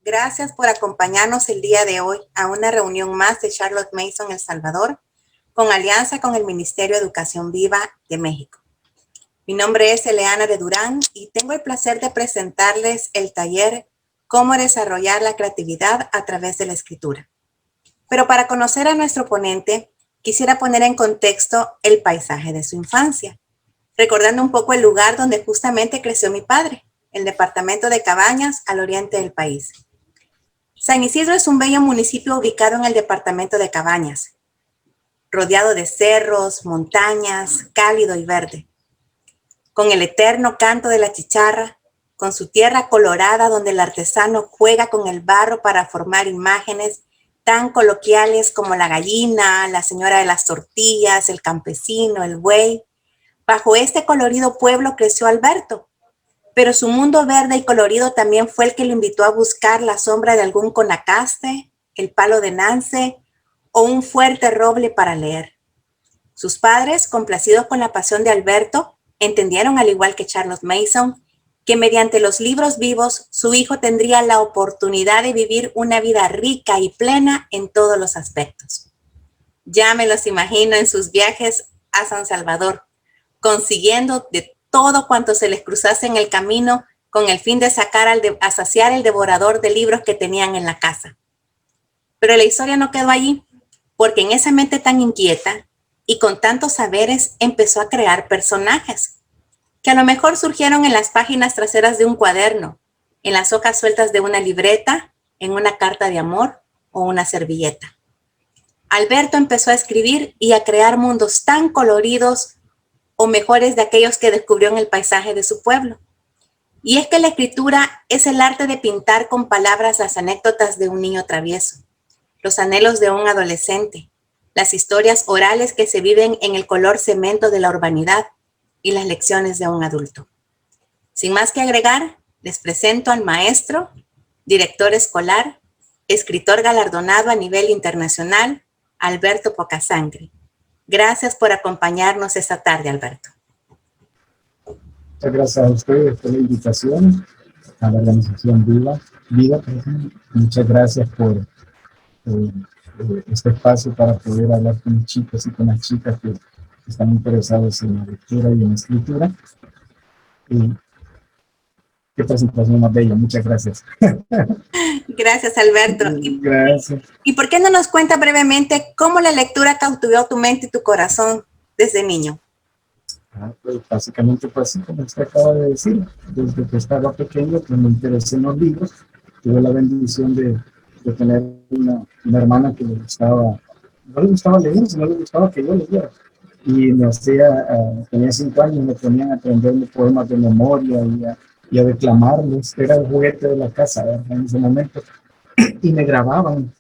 Gracias por acompañarnos el día de hoy a una reunión más de Charlotte Mason El Salvador, con alianza con el Ministerio de Educación Viva de México. Mi nombre es Eleana de Durán y tengo el placer de presentarles el taller Cómo desarrollar la creatividad a través de la escritura. Pero para conocer a nuestro ponente, quisiera poner en contexto el paisaje de su infancia, recordando un poco el lugar donde justamente creció mi padre, el departamento de Cabañas, al oriente del país. San Isidro es un bello municipio ubicado en el departamento de Cabañas, rodeado de cerros, montañas, cálido y verde, con el eterno canto de la chicharra, con su tierra colorada donde el artesano juega con el barro para formar imágenes tan coloquiales como la gallina, la señora de las tortillas, el campesino, el buey. Bajo este colorido pueblo creció Alberto, pero su mundo verde y colorido también fue el que lo invitó a buscar la sombra de algún conacaste, el palo de Nance o un fuerte roble para leer. Sus padres, complacidos con la pasión de Alberto, entendieron, al igual que Charlotte Mason, que mediante los libros vivos su hijo tendría la oportunidad de vivir una vida rica y plena en todos los aspectos. Ya me los imagino en sus viajes a San Salvador, consiguiendo de todo cuanto se les cruzase en el camino con el fin de saciar el devorador de libros que tenían en la casa. Pero la historia no quedó allí, porque en esa mente tan inquieta y con tantos saberes empezó a crear personajes, que a lo mejor surgieron en las páginas traseras de un cuaderno, en las hojas sueltas de una libreta, en una carta de amor o una servilleta. Alberto empezó a escribir y a crear mundos tan coloridos o mejores de aquellos que descubrió en el paisaje de su pueblo. Y es que la escritura es el arte de pintar con palabras las anécdotas de un niño travieso, los anhelos de un adolescente, las historias orales que se viven en el color cemento de la urbanidad y las lecciones de un adulto. Sin más que agregar, les presento al maestro, director escolar, escritor galardonado a nivel internacional, Alberto Pocasangre. Gracias por acompañarnos esta tarde, Alberto. Muchas gracias a ustedes por la invitación a la organización Vida. Muchas gracias por este espacio para poder hablar con los chicos y con las chicas que están interesados en la lectura y en la escritura. Qué presentación más bella, muchas gracias. Gracias, Alberto. Gracias. ¿Y por qué no nos cuenta brevemente cómo la lectura cautivó tu mente y tu corazón desde niño? Pues básicamente fue así como usted acaba de decir. Desde que estaba pequeño pues me interesé en los libros. Tuve la bendición de tener una hermana que no le gustaba leer, sino le gustaba que yo leyera. Y me hacía, tenía 5 años, me ponían a aprenderme poemas de memoria y a declamarlos. Era el juguete de la casa, ¿verdad? En ese momento. Y me grababan.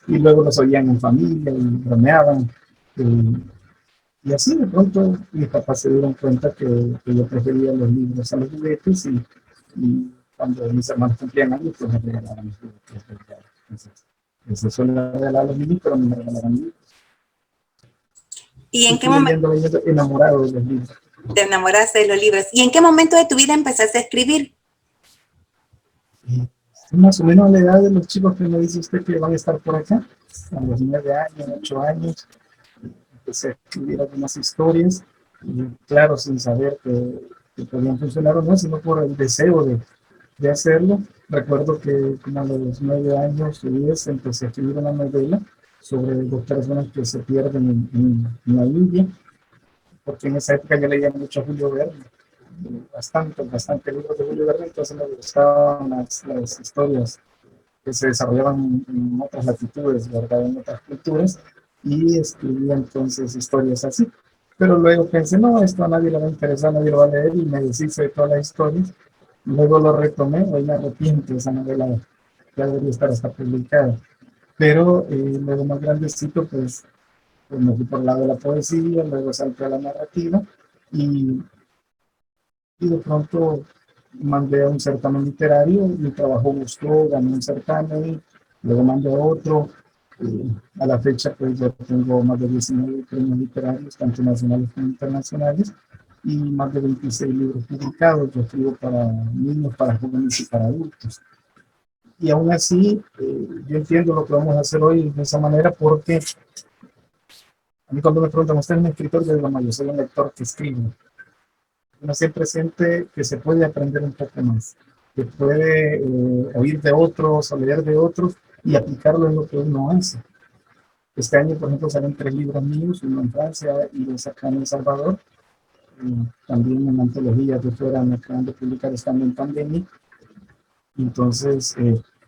Y luego los oían en familia y bromeaban. Y así de pronto mis papás se dieron cuenta que yo prefería los libros a los juguetes y cuando mis hermanos cumplían años, pues me regalaban los juguetes. Entonces, eso suele regalar a los niños, pero me regalaban libros. ¿Y en qué momento enamorado de los libros? Te enamoraste de los libros. ¿Y en qué momento de tu vida empezaste a escribir? Más o menos a la edad de los chicos que me dice usted que van a estar por acá, a los 9 años, 8 años. Empecé a escribir algunas historias, y claro, sin saber que podían funcionar o no, sino por el deseo de hacerlo. Recuerdo que como a los 9 años o 10 empecé a escribir una novela sobre 2 personas que se pierden en la India, porque en esa época yo leía mucho a Julio Verne, bastante libros de Julio Verne, entonces me gustaban las historias que se desarrollaban en otras latitudes, ¿verdad? En otras culturas, y escribía entonces historias así. Pero luego pensé, no, esto a nadie le va a interesar, nadie lo va a leer, y me deshice de todas las historias. Luego lo retomé, hoy me arrepiento, esa novela ya debería estar hasta publicada. Pero luego más grandecito, pues me fui por el lado de la poesía, luego salté a la narrativa, y de pronto mandé a un certamen literario, mi trabajo gustó, gané un certamen, luego mandé a otro. A la fecha pues yo tengo más de 19 premios literarios, tanto nacionales como internacionales, y más de 26 libros publicados. Yo escribo para niños, para jóvenes y para adultos. Y aún así, yo entiendo lo que vamos a hacer hoy de esa manera porque a mí cuando me preguntan, ¿usted es un escritor? Yo digo, no, yo soy un lector que escribe. Uno siempre siente que se puede aprender un poco más, que puede oír de otros o leer de otros y aplicarlo en lo que uno hace. Este año, por ejemplo, salen 3 libros míos, uno en Francia y dos acá en El Salvador. También en antologías de fuera me acaban de publicar estando en pandemia. Entonces,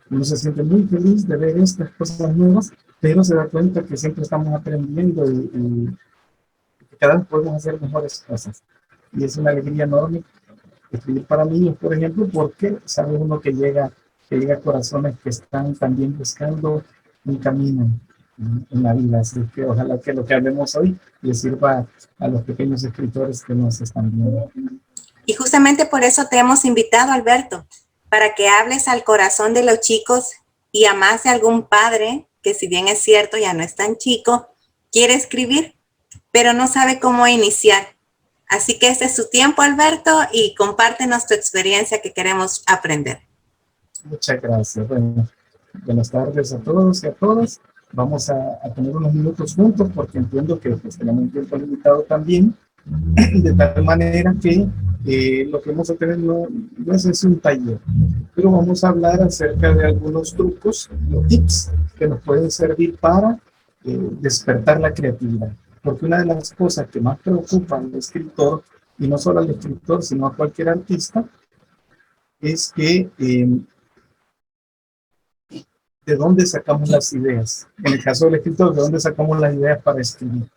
uno se siente muy feliz de ver estas cosas nuevas, pero se da cuenta que siempre estamos aprendiendo y que cada vez podemos hacer mejores cosas. Y es una alegría enorme escribir para niños, por ejemplo, porque sabe uno que llega a corazones que están también buscando un camino en la vida. Así que ojalá que lo que hablemos hoy les sirva a los pequeños escritores que nos están viendo. Y justamente por eso te hemos invitado, Alberto, para que hables al corazón de los chicos y a más de algún padre que, si bien es cierto, ya no es tan chico, quiere escribir, pero no sabe cómo iniciar. Así que este es su tiempo, Alberto, y compártenos tu experiencia que queremos aprender. Muchas gracias. Bueno, buenas tardes a todos y a todas. Vamos a tener unos minutos juntos porque entiendo que pues, tenemos un tiempo limitado también, de tal manera que lo que vamos a tener no es un taller, pero vamos a hablar acerca de algunos trucos o tips que nos pueden servir para despertar la creatividad. Porque una de las cosas que más preocupa al escritor, y no solo al escritor, sino a cualquier artista, es que de dónde sacamos las ideas. En el caso del escritor, de dónde sacamos las ideas para escribir.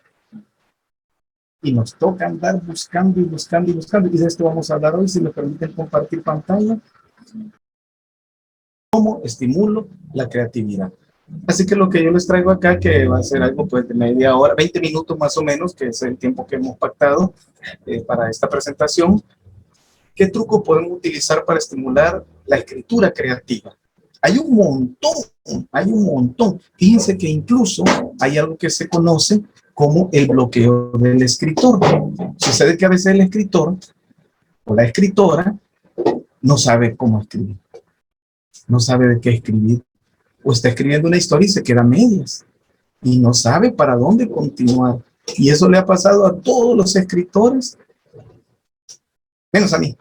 Y nos toca andar buscando y buscando y buscando. Y de esto vamos a hablar hoy, si me permiten compartir pantalla. ¿Cómo estimulo la creatividad? Así que lo que yo les traigo acá, que va a ser algo pues de media hora, 20 minutos más o menos, que es el tiempo que hemos pactado para esta presentación. ¿Qué truco podemos utilizar para estimular la escritura creativa? Hay un montón, hay un montón. Fíjense que incluso hay algo que se conoce como el bloqueo del escritor. Sucede que a veces el escritor o la escritora no sabe cómo escribir, no sabe de qué escribir, o está escribiendo una historia y se queda a medias y no sabe para dónde continuar. Y eso le ha pasado a todos los escritores, menos a mí.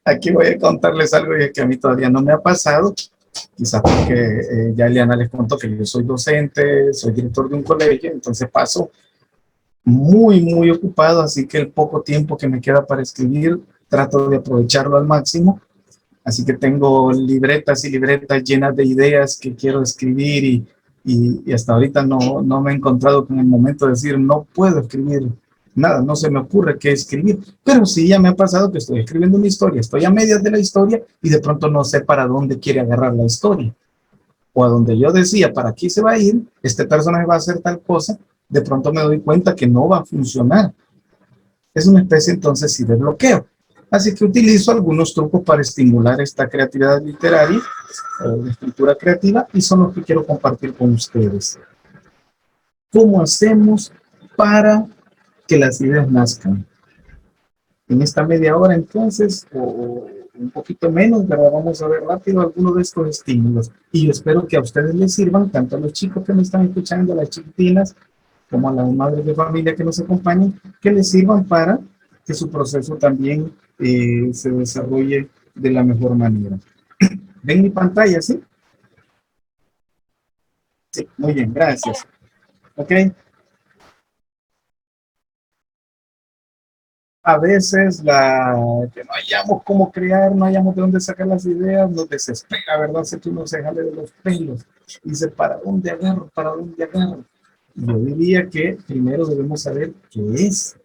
Aquí voy a contarles algo que a mí todavía no me ha pasado, quizás porque ya Eliana les contó que yo soy docente, soy director de un colegio, entonces paso muy ocupado, así que el poco tiempo que me queda para escribir trato de aprovecharlo al máximo. Así que tengo libretas y libretas llenas de ideas que quiero escribir y hasta ahorita no me he encontrado con el momento de decir no puedo escribir nada, no se me ocurre qué escribir. Pero sí ya me ha pasado que estoy escribiendo una historia, estoy a medias de la historia y de pronto no sé para dónde quiere agarrar la historia. O a donde yo decía, para aquí se va a ir, este personaje va a hacer tal cosa, de pronto me doy cuenta que no va a funcionar. Es una especie entonces sí de bloqueo. Así que utilizo algunos trucos para estimular esta creatividad literaria, de escritura creativa, y son los que quiero compartir con ustedes. ¿Cómo hacemos para que las ideas nazcan? En esta media hora entonces, o un poquito menos, ¿verdad? Vamos a ver rápido algunos de estos estímulos. Y yo espero que a ustedes les sirvan, tanto a los chicos que me están escuchando, a las chiquitinas, como a las madres de familia que nos acompañan, que les sirvan para que su proceso también se desarrolle de la mejor manera. ¿Ven mi pantalla, sí? Sí, muy bien, gracias. Ok. A veces que no hayamos cómo crear, no hayamos de dónde sacar las ideas, nos desespera, ¿verdad? Si uno se jale de los pelos y dice, ¿para dónde agarro? ¿Para dónde agarro? Yo diría que primero debemos saber qué es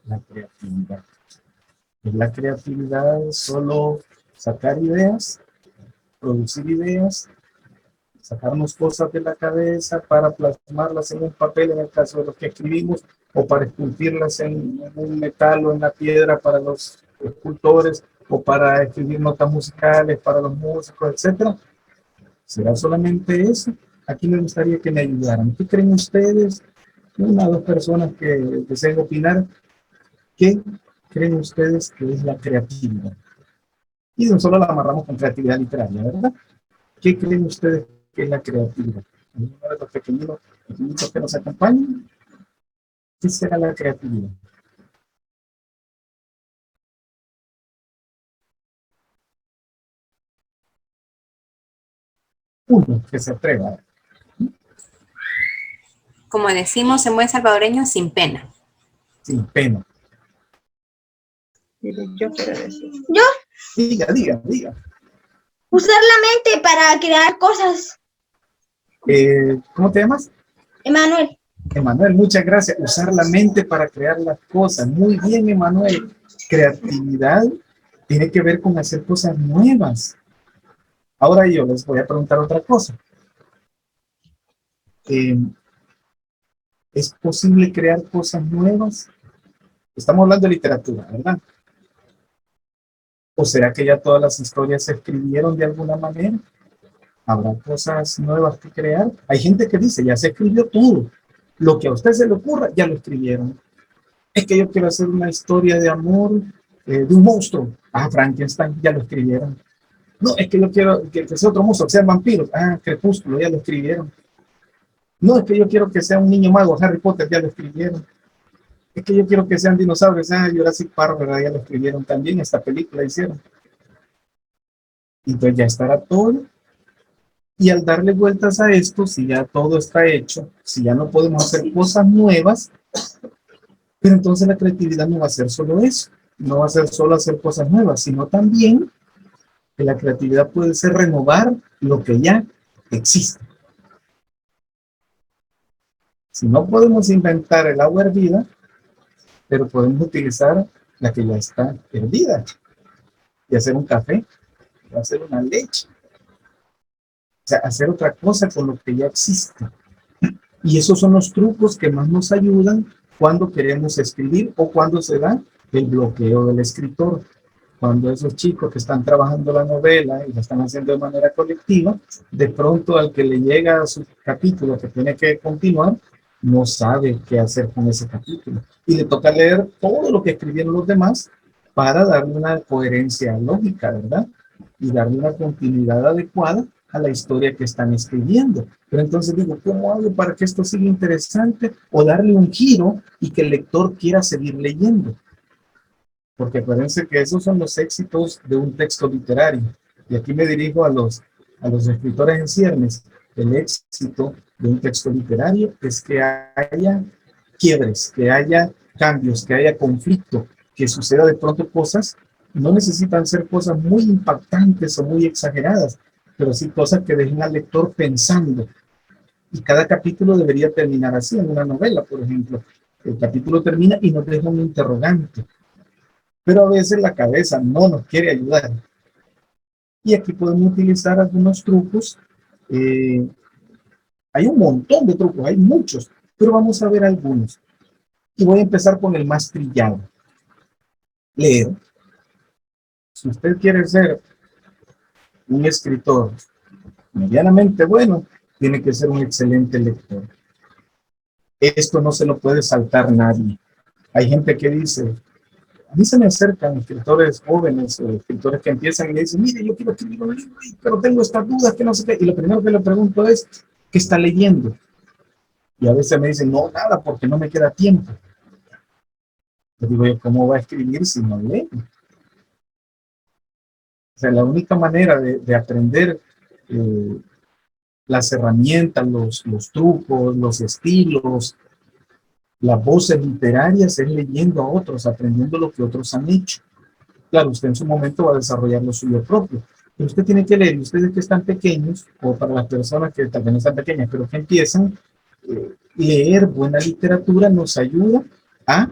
la creatividad. ¿Es la creatividad solo sacar ideas, producir ideas, sacarnos cosas de la cabeza para plasmarlas en un papel, en el caso de los que escribimos, o para esculpirlas en un metal o en la piedra para los escultores, o para escribir notas musicales para los músicos, etcétera? ¿Será solamente eso? Aquí me gustaría que me ayudaran. ¿Qué creen ustedes? Una o dos personas que deseen opinar. ¿Qué creen ustedes que es la creatividad? Y no solo la amarramos con creatividad literaria, ¿verdad? ¿Qué creen ustedes que es la creatividad? ¿Alguno de los pequeñitos que nos acompañan? ¿Qué será la creatividad? Uno que se atreva, Como decimos en buen salvadoreño, sin pena. sin pena. Yo quiero decir. Yo, Diga. usar la mente para crear cosas. ¿Cómo te llamas? Emanuel. Emanuel, muchas gracias. Usar la mente para crear las cosas. Muy bien, Emanuel. Creatividad tiene que ver con hacer cosas nuevas. Ahora yo les voy a preguntar otra cosa. ¿Es posible crear cosas nuevas? Estamos hablando de literatura, ¿verdad? ¿O será que ya todas las historias se escribieron de alguna manera? ¿Habrá cosas nuevas que crear? Hay gente que dice, ya se escribió todo. Lo que a usted se le ocurra, ya lo escribieron. Es que yo quiero hacer una historia de amor de un monstruo. Ah, Frankenstein, ya lo escribieron. No, es que yo quiero que sea otro monstruo, que sean vampiros. Ah, Crepúsculo, ya lo escribieron. No, es que yo quiero que sea un niño mago, Harry Potter, ya lo escribieron. Es que yo quiero que sean dinosaurios, ah, Jurassic Park, ¿verdad? Ya lo escribieron también, esta película hicieron. Y entonces ya estará todo. Y al darle vueltas a esto, si ya todo está hecho, si ya no podemos hacer cosas nuevas, pero entonces la creatividad no va a ser solo eso, no va a ser solo hacer cosas nuevas, sino también que la creatividad puede ser renovar lo que ya existe. Si no podemos inventar el agua hervida, pero podemos utilizar la que ya está hervida y hacer un café, o hacer una leche, o sea, hacer otra cosa con lo que ya existe. Y esos son los trucos que más nos ayudan cuando queremos escribir o cuando se da el bloqueo del escritor. Cuando esos chicos que están trabajando la novela y la están haciendo de manera colectiva, de pronto al que le llega a su capítulo que tiene que continuar, no sabe qué hacer con ese capítulo. Y le toca leer todo lo que escribieron los demás para darle una coherencia lógica, ¿verdad? Y darle una continuidad adecuada a la historia que están escribiendo. Pero entonces digo, ¿cómo hago para que esto siga interesante? O darle un giro y que el lector quiera seguir leyendo. Porque acuérdense que esos son los éxitos de un texto literario. Y aquí me dirijo a los escritores en ciernes. El éxito de un texto literario es que haya quiebres, que haya cambios, que haya conflicto, que suceda de pronto cosas. No necesitan ser cosas muy impactantes o muy exageradas, pero sí cosas que dejen al lector pensando. Y cada capítulo debería terminar así, en una novela, por ejemplo. El capítulo termina y nos deja un interrogante. Pero a veces la cabeza no nos quiere ayudar. Y aquí podemos utilizar algunos trucos. Hay un montón de trucos, hay muchos, pero vamos a ver algunos. Y voy a empezar con el más trillado. Leer. Si usted quiere ser un escritor medianamente bueno, tiene que ser un excelente lector. Esto no se lo puede saltar nadie. Hay gente que dice, a mí se me acercan escritores jóvenes o escritores que empiezan y me dicen, mire, yo quiero escribir un libro, pero tengo estas dudas que no sé qué. Y lo primero que le pregunto es, ¿qué está leyendo? Y a veces me dicen, no, nada, porque no me queda tiempo. Le digo yo, ¿cómo va a escribir si no lee? O sea, la única manera de aprender las herramientas, los trucos, los estilos, las voces literarias es leyendo a otros, aprendiendo lo que otros han hecho. Claro, usted en su momento va a desarrollar lo suyo propio, pero usted tiene que leer, y ustedes que están pequeños, o para las personas que también están pequeñas, pero que empiezan, leer buena literatura nos ayuda a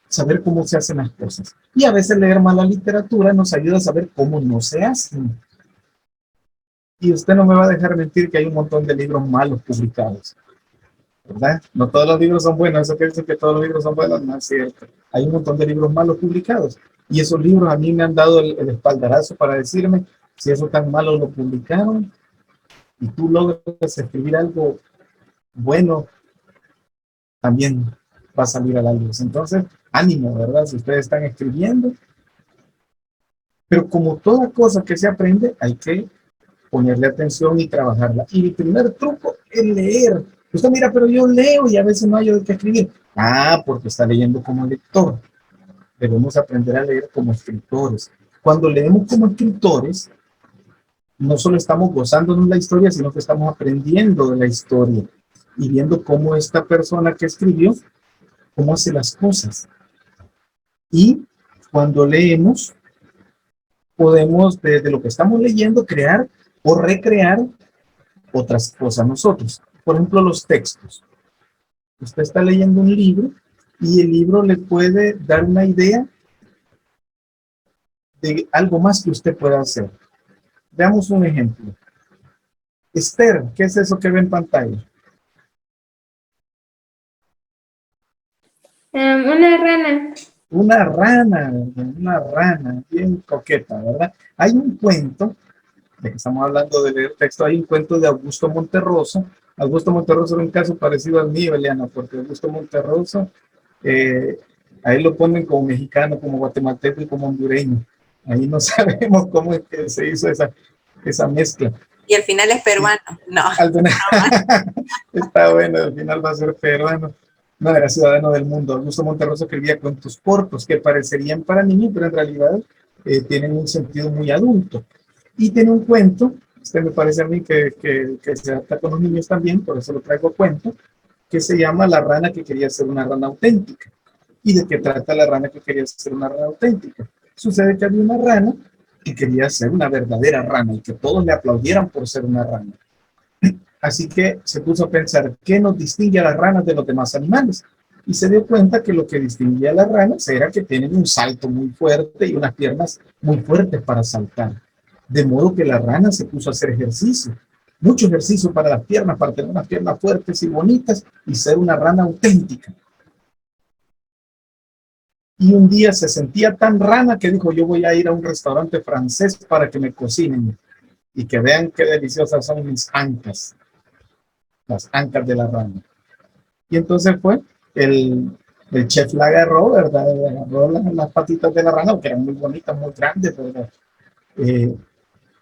saber cómo se hacen las cosas. Y a veces leer mala literatura nos ayuda a saber cómo no se hacen. Y usted no me va a dejar mentir que hay un montón de libros malos publicados, ¿verdad? No todos los libros son buenos, eso que dicen que todos los libros son buenos, no es cierto. Hay un montón de libros malos publicados. Y esos libros a mí me han dado el espaldarazo para decirme si eso tan malo lo publicaron y tú logras escribir algo bueno, también va a salir a la luz. Entonces, ánimo, ¿verdad? Si ustedes están escribiendo. Pero como toda cosa que se aprende, hay que ponerle atención y trabajarla. Y el primer truco es leer. Usted mira, pero yo leo y a veces no hay de qué escribir. Ah, porque está leyendo como lector. Debemos aprender a leer como escritores. Cuando leemos como escritores, no solo estamos gozándonos la historia, sino que estamos aprendiendo de la historia y viendo cómo esta persona que escribió, cómo hace las cosas. Y cuando leemos, podemos, desde lo que estamos leyendo, crear o recrear otras cosas nosotros. Por ejemplo, los textos. Usted está leyendo un libro y el libro le puede dar una idea de algo más que usted pueda hacer. Veamos un ejemplo. Esther, ¿qué es eso que ve en pantalla? Una rana bien coqueta, ¿verdad? Hay un cuento, de que estamos hablando de leer texto, hay un cuento de Augusto Monterroso. Augusto Monterroso era un caso parecido al mío, Eliana, porque Augusto Monterroso, ahí lo ponen como mexicano, como guatemalteco y como hondureño. Ahí no sabemos cómo es que se hizo esa mezcla. Y al final es peruano. No. Al final, está bueno, al final va a ser peruano. No, era ciudadano del mundo. Augusto Monterroso escribía cuentos cortos que parecerían para niños, pero en realidad tienen un sentido muy adulto. Y tiene un cuento, este me parece a mí que se adapta con los niños también, por eso lo traigo a cuento, que se llama La rana que quería ser una rana auténtica. ¿Y de qué trata la rana que quería ser una rana auténtica? Sucede que había una rana que quería ser una verdadera rana y que todos le aplaudieran por ser una rana. Así que se puso a pensar qué nos distingue a las ranas de los demás animales. Y se dio cuenta que lo que distinguía a las ranas era que tienen un salto muy fuerte y unas piernas muy fuertes para saltar. De modo que la rana se puso a hacer ejercicio. Mucho ejercicio para las piernas, para tener unas piernas fuertes y bonitas y ser una rana auténtica. Y un día se sentía tan rana que dijo, yo voy a ir a un restaurante francés para que me cocinen y que vean qué deliciosas son mis ancas. Las ancas de la rana. Y entonces fue, el chef la agarró, ¿verdad? Le agarró las patitas de la rana, que eran muy bonitas, muy grandes, ¿verdad?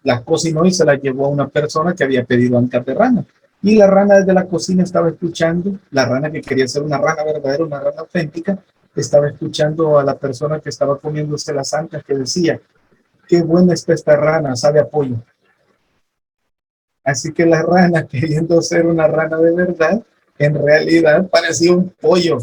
Las cocinó y se las llevó a una persona que había pedido ancas de rana. Y la rana desde la cocina estaba escuchando, la rana que quería ser una rana verdadera, una rana auténtica, estaba escuchando a la persona que estaba comiéndose las ancas que decía, qué buena está esta rana, sabe a pollo. Así que la rana, queriendo ser una rana de verdad, en realidad parecía un pollo.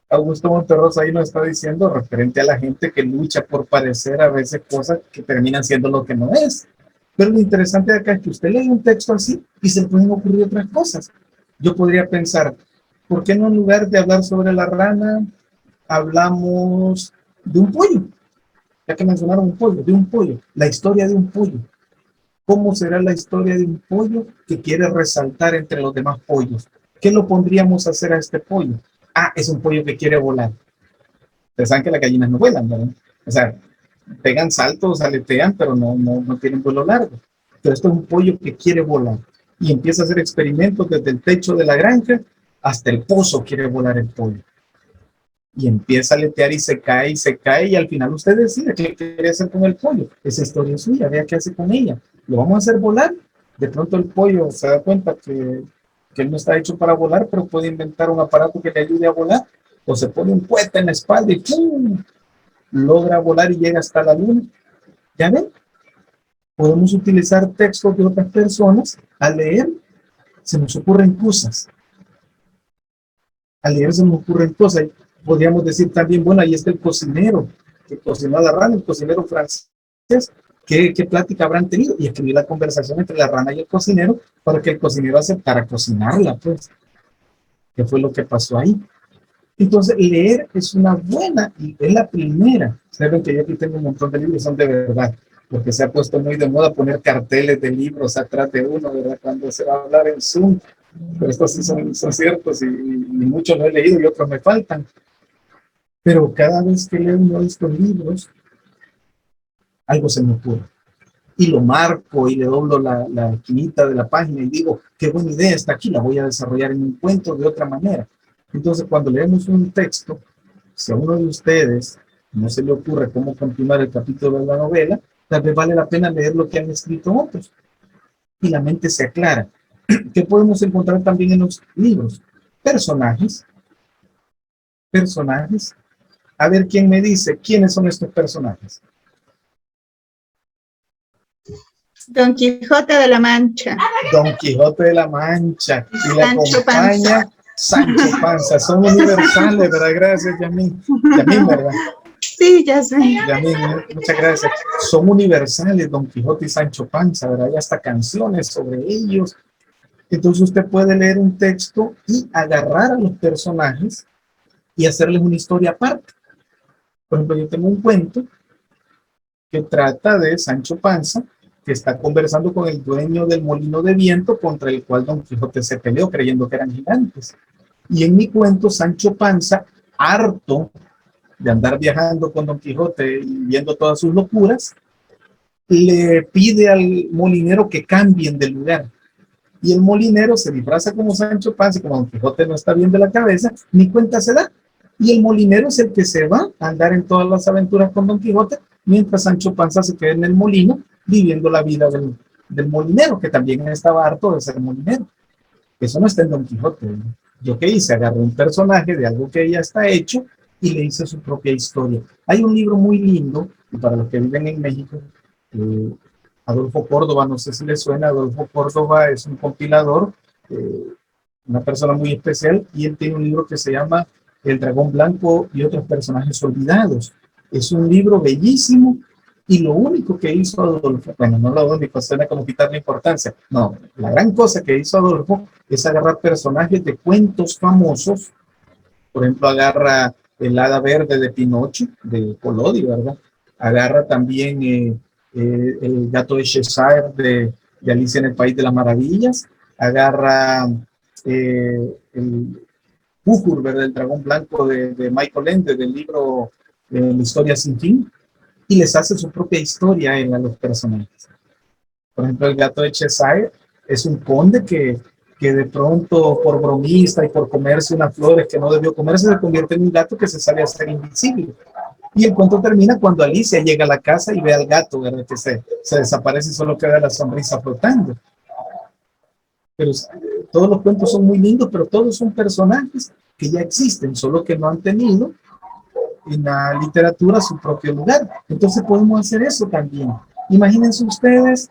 Augusto Monterroso ahí nos está diciendo referente a la gente que lucha por parecer a veces cosas que terminan siendo lo que no es. Pero lo interesante de acá es que usted lee un texto así y se pueden ocurrir otras cosas. Yo podría pensar, ¿por qué no en lugar de hablar sobre la rana, hablamos de un pollo? Ya que mencionaron un pollo, de un pollo, la historia de un pollo. ¿Cómo será la historia de un pollo que quiere resaltar entre los demás pollos? ¿Qué lo pondríamos a hacer a este pollo? Ah, es un pollo que quiere volar. Ustedes saben que las gallinas no vuelan, ¿verdad? O sea, pegan saltos, aletean, pero no tienen vuelo largo. Pero esto es un pollo que quiere volar. Y empieza a hacer experimentos desde el techo de la granja hasta el pozo quiere volar el pollo. Y empieza a aletear y se cae y al final usted decide qué quiere hacer con el pollo. Esa historia es suya, vea qué hace con ella. ¿Lo vamos a hacer volar? De pronto el pollo se da cuenta que él no está hecho para volar, pero puede inventar un aparato que le ayude a volar. O se pone un cohete en la espalda y ¡pum! Logra volar y llega hasta la luna. ¿Ya ven? Podemos utilizar textos de otras personas al leer. Se nos ocurren cosas. Al leer se nos ocurren cosas. Podríamos decir también, bueno, ahí está el cocinero que cocinó a la rana, el cocinero francés. ¿Qué plática habrán tenido? Y escribir la conversación entre la rana y el cocinero para que el cocinero aceptara cocinarla, pues. ¿Qué fue lo que pasó ahí? Entonces, leer es una buena, y es la primera. Saben que yo aquí tengo un montón de libros, son de verdad, porque se ha puesto muy de moda poner carteles de libros atrás de uno, ¿verdad? Cuando se va a hablar en Zoom. Pero estos sí son ciertos y muchos no he leído y otros me faltan. Pero cada vez que leo uno de estos libros, algo se me ocurre. Y lo marco y le doblo la esquinita de la página y digo, qué buena idea está aquí, la voy a desarrollar en un cuento de otra manera. Entonces, cuando leemos un texto, si a uno de ustedes no se le ocurre cómo continuar el capítulo de la novela, tal vez vale la pena leer lo que han escrito otros. y la mente se aclara. ¿Qué podemos encontrar también en los libros? Personajes. Personajes. A ver quién me dice quiénes son estos personajes. Don Quijote de la Mancha. Don Quijote de la Mancha. Y le Sancho acompaña Panza. Sancho Panza. Son universales, ¿verdad? Gracias, Yamín. Yamín, ¿verdad? Sí, ya sé. Yamín, muchas gracias. Son universales, Don Quijote y Sancho Panza, ¿verdad? Hay hasta canciones sobre ellos. Entonces usted puede leer un texto y agarrar a los personajes y hacerles una historia aparte. Por ejemplo, yo tengo un cuento que trata de Sancho Panza, que está conversando con el dueño del molino de viento contra el cual Don Quijote se peleó creyendo que eran gigantes. Y en mi cuento, Sancho Panza, harto de andar viajando con Don Quijote y viendo todas sus locuras, le pide al molinero que cambien de lugar. Y el molinero se disfraza como Sancho Panza, como Don Quijote no está bien de la cabeza, ni cuenta se da. Y el molinero es el que se va a andar en todas las aventuras con Don Quijote, mientras Sancho Panza se queda en el molino viviendo la vida del molinero, que también estaba harto de ser molinero. Eso no está en Don Quijote. Yo qué hice, agarré un personaje de algo que ya está hecho y le hice su propia historia. Hay un libro muy lindo, y para los que viven en México, Adolfo Córdoba, no sé si les suena. Adolfo Córdoba es un compilador, una persona muy especial, y él tiene un libro que se llama El Dragón Blanco y otros personajes olvidados. Es un libro bellísimo, y lo único que hizo Adolfo, bueno, no lo único, suena como quitarle importancia, no, la gran cosa que hizo Adolfo es agarrar personajes de cuentos famosos. Por ejemplo, agarra el Hada Verde de Pinocho, de Collodi, ¿verdad? Agarra también el gato de Cheshire de Alicia en el País de las Maravillas. Agarra el Púrpura, ¿verdad? El dragón blanco de Michael Ende, del libro La historia sin fin, y les hace su propia historia a los personajes. Por ejemplo, el gato de Cheshire es un conde que de pronto, por bromista y por comerse unas flores que no debió comerse, se convierte en un gato que se sale a ser invisible. Y el cuento termina cuando Alicia llega a la casa y ve al gato, ¿verdad? Que se desaparece y solo queda la sonrisa flotando. Pero todos los cuentos son muy lindos, pero todos son personajes que ya existen, solo que no han tenido en la literatura su propio lugar. Entonces podemos hacer eso también. Imagínense ustedes,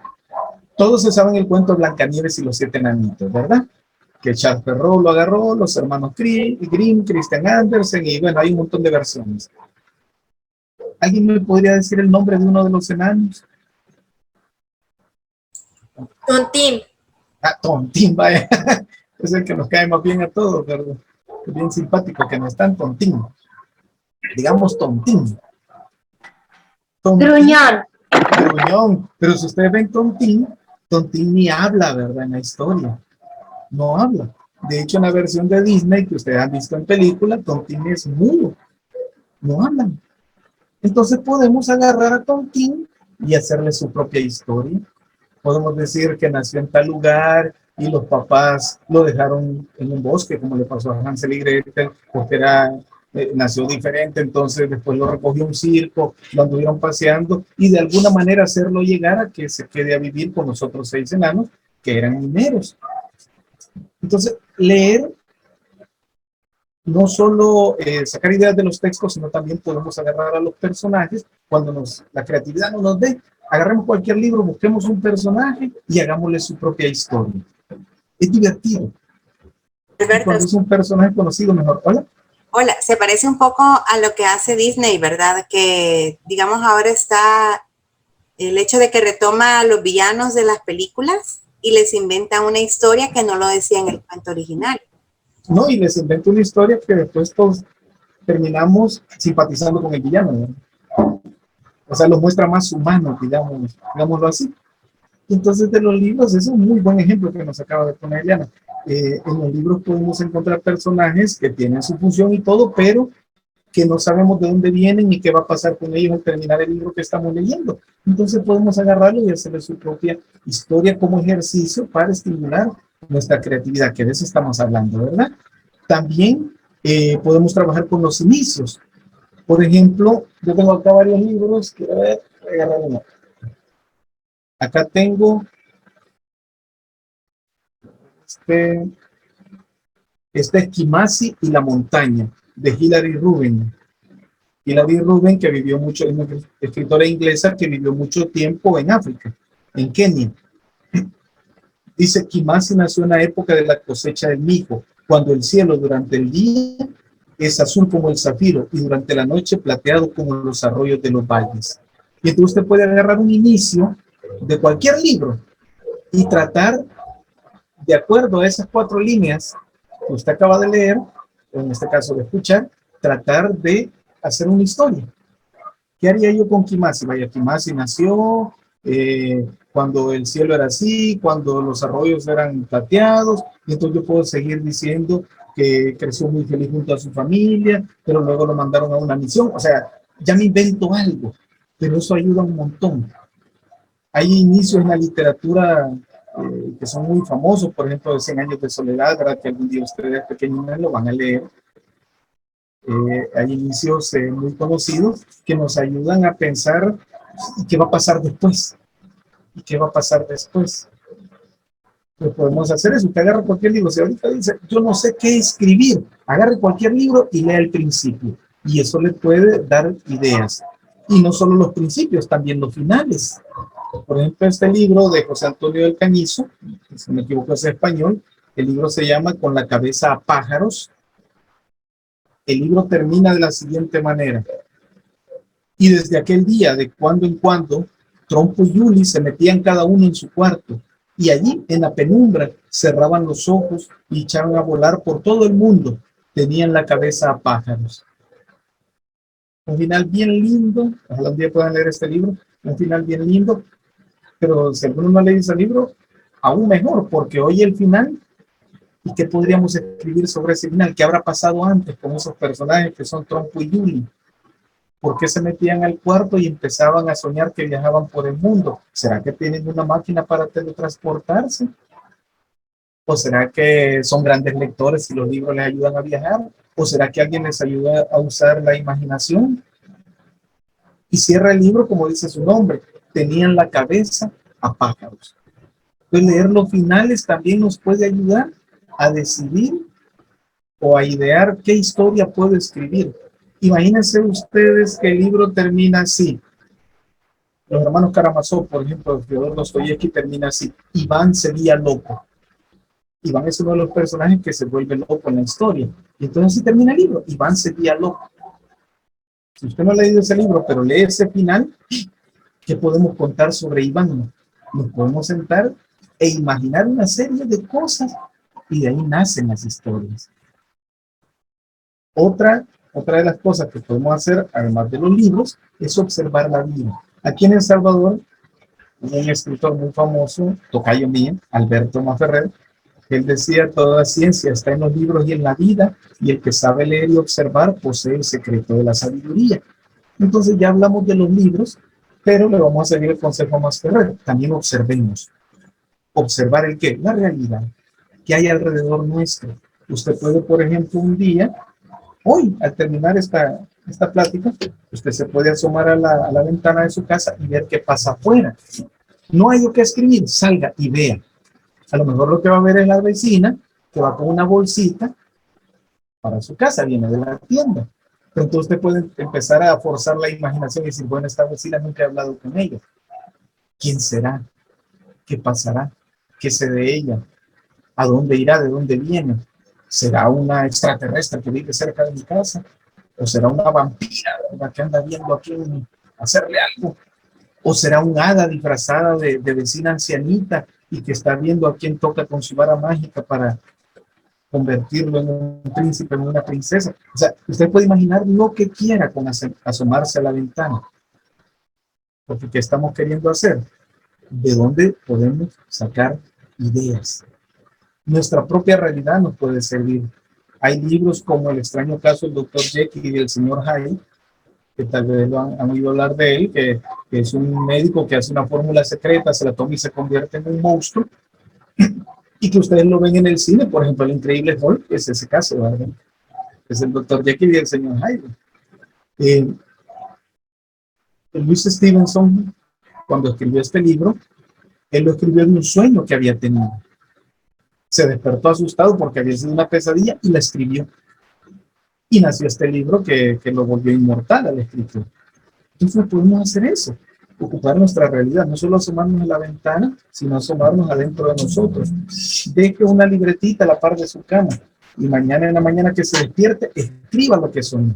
todos se saben el cuento de Blancanieves y los 7 enanitos, ¿verdad? Que Charles Perrault lo agarró, los hermanos Grimm, Christian Andersen, y bueno, hay un montón de versiones. ¿Alguien me podría decir el nombre de uno de los enanos? Tontín. Ah, Tontín, vaya. Es el que nos cae más bien a todos, ¿verdad? Es bien simpático, que no es tan Tontín. Digamos Tontín. Gruñón. Gruñón. Pero si ustedes ven Tontín, Tontín ni habla, ¿verdad? En la historia. No habla. De hecho, en la versión de Disney que ustedes han visto en película, Tontín es mudo. No hablan. Entonces podemos agarrar a Tontín y hacerle su propia historia. Podemos decir que nació en tal lugar y los papás lo dejaron en un bosque, como le pasó a Hansel y Gretel, porque nació diferente, entonces después lo recogió un circo, lo anduvieron paseando, y de alguna manera hacerlo llegar a que se quede a vivir con los otros 6 enanos, que eran mineros. Entonces, leer, no solo sacar ideas de los textos, sino también podemos agarrar a los personajes cuando la creatividad no nos dé. Agarremos cualquier libro, busquemos un personaje y hagámosle su propia historia. Es divertido. Alberto, cuando es un personaje conocido, mejor. Hola. Hola, se parece un poco a lo que hace Disney, ¿verdad? Que, digamos, ahora está el hecho de que retoma a los villanos de las películas y les inventa una historia que no lo decía en el cuento original. No, y les inventa una historia que después todos terminamos simpatizando con el villano, ¿no? O sea, los muestra más humanos, digámoslo así. Entonces, de los libros, es un muy buen ejemplo que nos acaba de poner Diana. En los libros podemos encontrar personajes que tienen su función y todo, pero que no sabemos de dónde vienen y qué va a pasar con ellos al terminar el libro que estamos leyendo. Entonces podemos agarrarlo y hacerle su propia historia como ejercicio para estimular nuestra creatividad, que de eso estamos hablando, ¿verdad? También podemos trabajar con los inicios. Por ejemplo, yo tengo acá varios libros, quiero ver, agarrar uno. Acá tengo este es Kimasi y la montaña, de Hilary Rubin. Hilary Rubin, que vivió mucho, es una escritora inglesa que vivió mucho tiempo en África, en Kenia. Dice, Kimasi nació en la época de la cosecha del mijo, cuando el cielo durante el día es azul como el zafiro y durante la noche plateado como los arroyos de los valles. Y entonces usted puede agarrar un inicio de cualquier libro y tratar, de acuerdo a esas 4 líneas que usted acaba de leer, o en este caso de escuchar, tratar de hacer una historia. ¿Qué haría yo con Kimasi? Vaya, Kimasi nació cuando el cielo era así, cuando los arroyos eran plateados, y entonces yo puedo seguir diciendo que creció muy feliz junto a su familia, pero luego lo mandaron a una misión. O sea, ya me invento algo, pero eso ayuda un montón. Hay inicios en la literatura que son muy famosos, por ejemplo, de 100 años de soledad, ¿verdad? Que algún día ustedes pequeños lo van a leer. Hay inicios muy conocidos que nos ayudan a pensar qué va a pasar después. ¿Y qué va a pasar después? Pues podemos hacer eso. Usted agarra cualquier libro. Si ahorita dice, yo no sé qué escribir, agarre cualquier libro y lea el principio. Y eso le puede dar ideas. Y no solo los principios, también los finales. Por ejemplo, este libro de José Antonio del Cañizo, si no me equivoco es español, el libro se llama Con la cabeza a pájaros. El libro termina de la siguiente manera. Y desde aquel día, de cuando en cuando, Trompo y Yuli se metían cada uno en su cuarto, y allí, en la penumbra, cerraban los ojos y echaban a volar por todo el mundo. Tenían la cabeza a pájaros. Un final bien lindo. Ojalá un día puedan leer este libro. Un final bien lindo. Pero si alguno no lee ese libro, aún mejor, porque oye el final. ¿Y qué podríamos escribir sobre ese final? ¿Qué habrá pasado antes con esos personajes que son Trompo y Yuli? ¿Por qué se metían al cuarto y empezaban a soñar que viajaban por el mundo? ¿Será que tienen una máquina para teletransportarse? ¿O será que son grandes lectores y los libros les ayudan a viajar? ¿O será que alguien les ayuda a usar la imaginación? Y cierra el libro como dice su nombre. Tenían la cabeza a pájaros. Entonces leer los finales también nos puede ayudar a decidir o a idear qué historia puedo escribir. Imagínense ustedes que el libro termina así. Los hermanos Karamazov, por ejemplo, Fyodor Dostoyevsky termina así. Iván sería loco. Iván es uno de los personajes que se vuelve loco en la historia. Y entonces así termina el libro. Iván sería loco. Si usted no ha leído ese libro, pero lee ese final, ¿qué podemos contar sobre Iván? Nos podemos sentar e imaginar una serie de cosas y de ahí nacen las historias. Otra de las cosas que podemos hacer, además de los libros, es observar la vida. Aquí en El Salvador, un escritor muy famoso, tocayo mío, Alberto Maferrer, él decía, toda ciencia está en los libros y en la vida, y el que sabe leer y observar posee el secreto de la sabiduría. Entonces ya hablamos de los libros, pero le vamos a seguir el consejo a Maferrer. También observemos. ¿Observar el qué? La realidad. ¿Qué hay alrededor nuestro? Usted puede, por ejemplo, un día, hoy, al terminar esta plática, usted se puede asomar a la ventana de su casa y ver qué pasa afuera. No hay lo que escribir, salga y vea. A lo mejor lo que va a ver es la vecina que va con una bolsita para su casa, viene de la tienda. Pero entonces usted puede empezar a forzar la imaginación y decir, bueno, esta vecina nunca he hablado con ella. ¿Quién será? ¿Qué pasará? ¿Qué sé de ella? ¿A dónde irá? ¿De dónde viene? ¿Será una extraterrestre que vive cerca de mi casa? ¿O será una vampira, ¿verdad?, que anda viendo a quién hacerle algo? ¿O será un hada disfrazada de vecina ancianita y que está viendo a quién toca con su vara mágica para convertirlo en un príncipe, en una princesa? O sea, usted puede imaginar lo que quiera con asomarse a la ventana. Porque ¿qué estamos queriendo hacer? ¿De dónde podemos sacar ideas? Nuestra propia realidad nos puede servir. Hay libros como El extraño caso del Dr. Jekyll y del señor Hyde, que tal vez lo han oído hablar de él, que es un médico que hace una fórmula secreta, se la toma y se convierte en un monstruo, y que ustedes lo ven en el cine, por ejemplo, El Increíble Hulk, es ese caso, ¿verdad? Es el Dr. Jekyll y el señor Hyde. Louis Stevenson, cuando escribió este libro, él lo escribió en un sueño que había tenido. Se despertó asustado porque había sido una pesadilla y la escribió. Y nació este libro que lo volvió inmortal al escritor. Entonces podemos hacer eso, ocupar nuestra realidad, no solo asomarnos a la ventana, sino asomarnos adentro de nosotros. Deje una libretita a la par de su cama y mañana en la mañana que se despierte, escriba lo que soñó.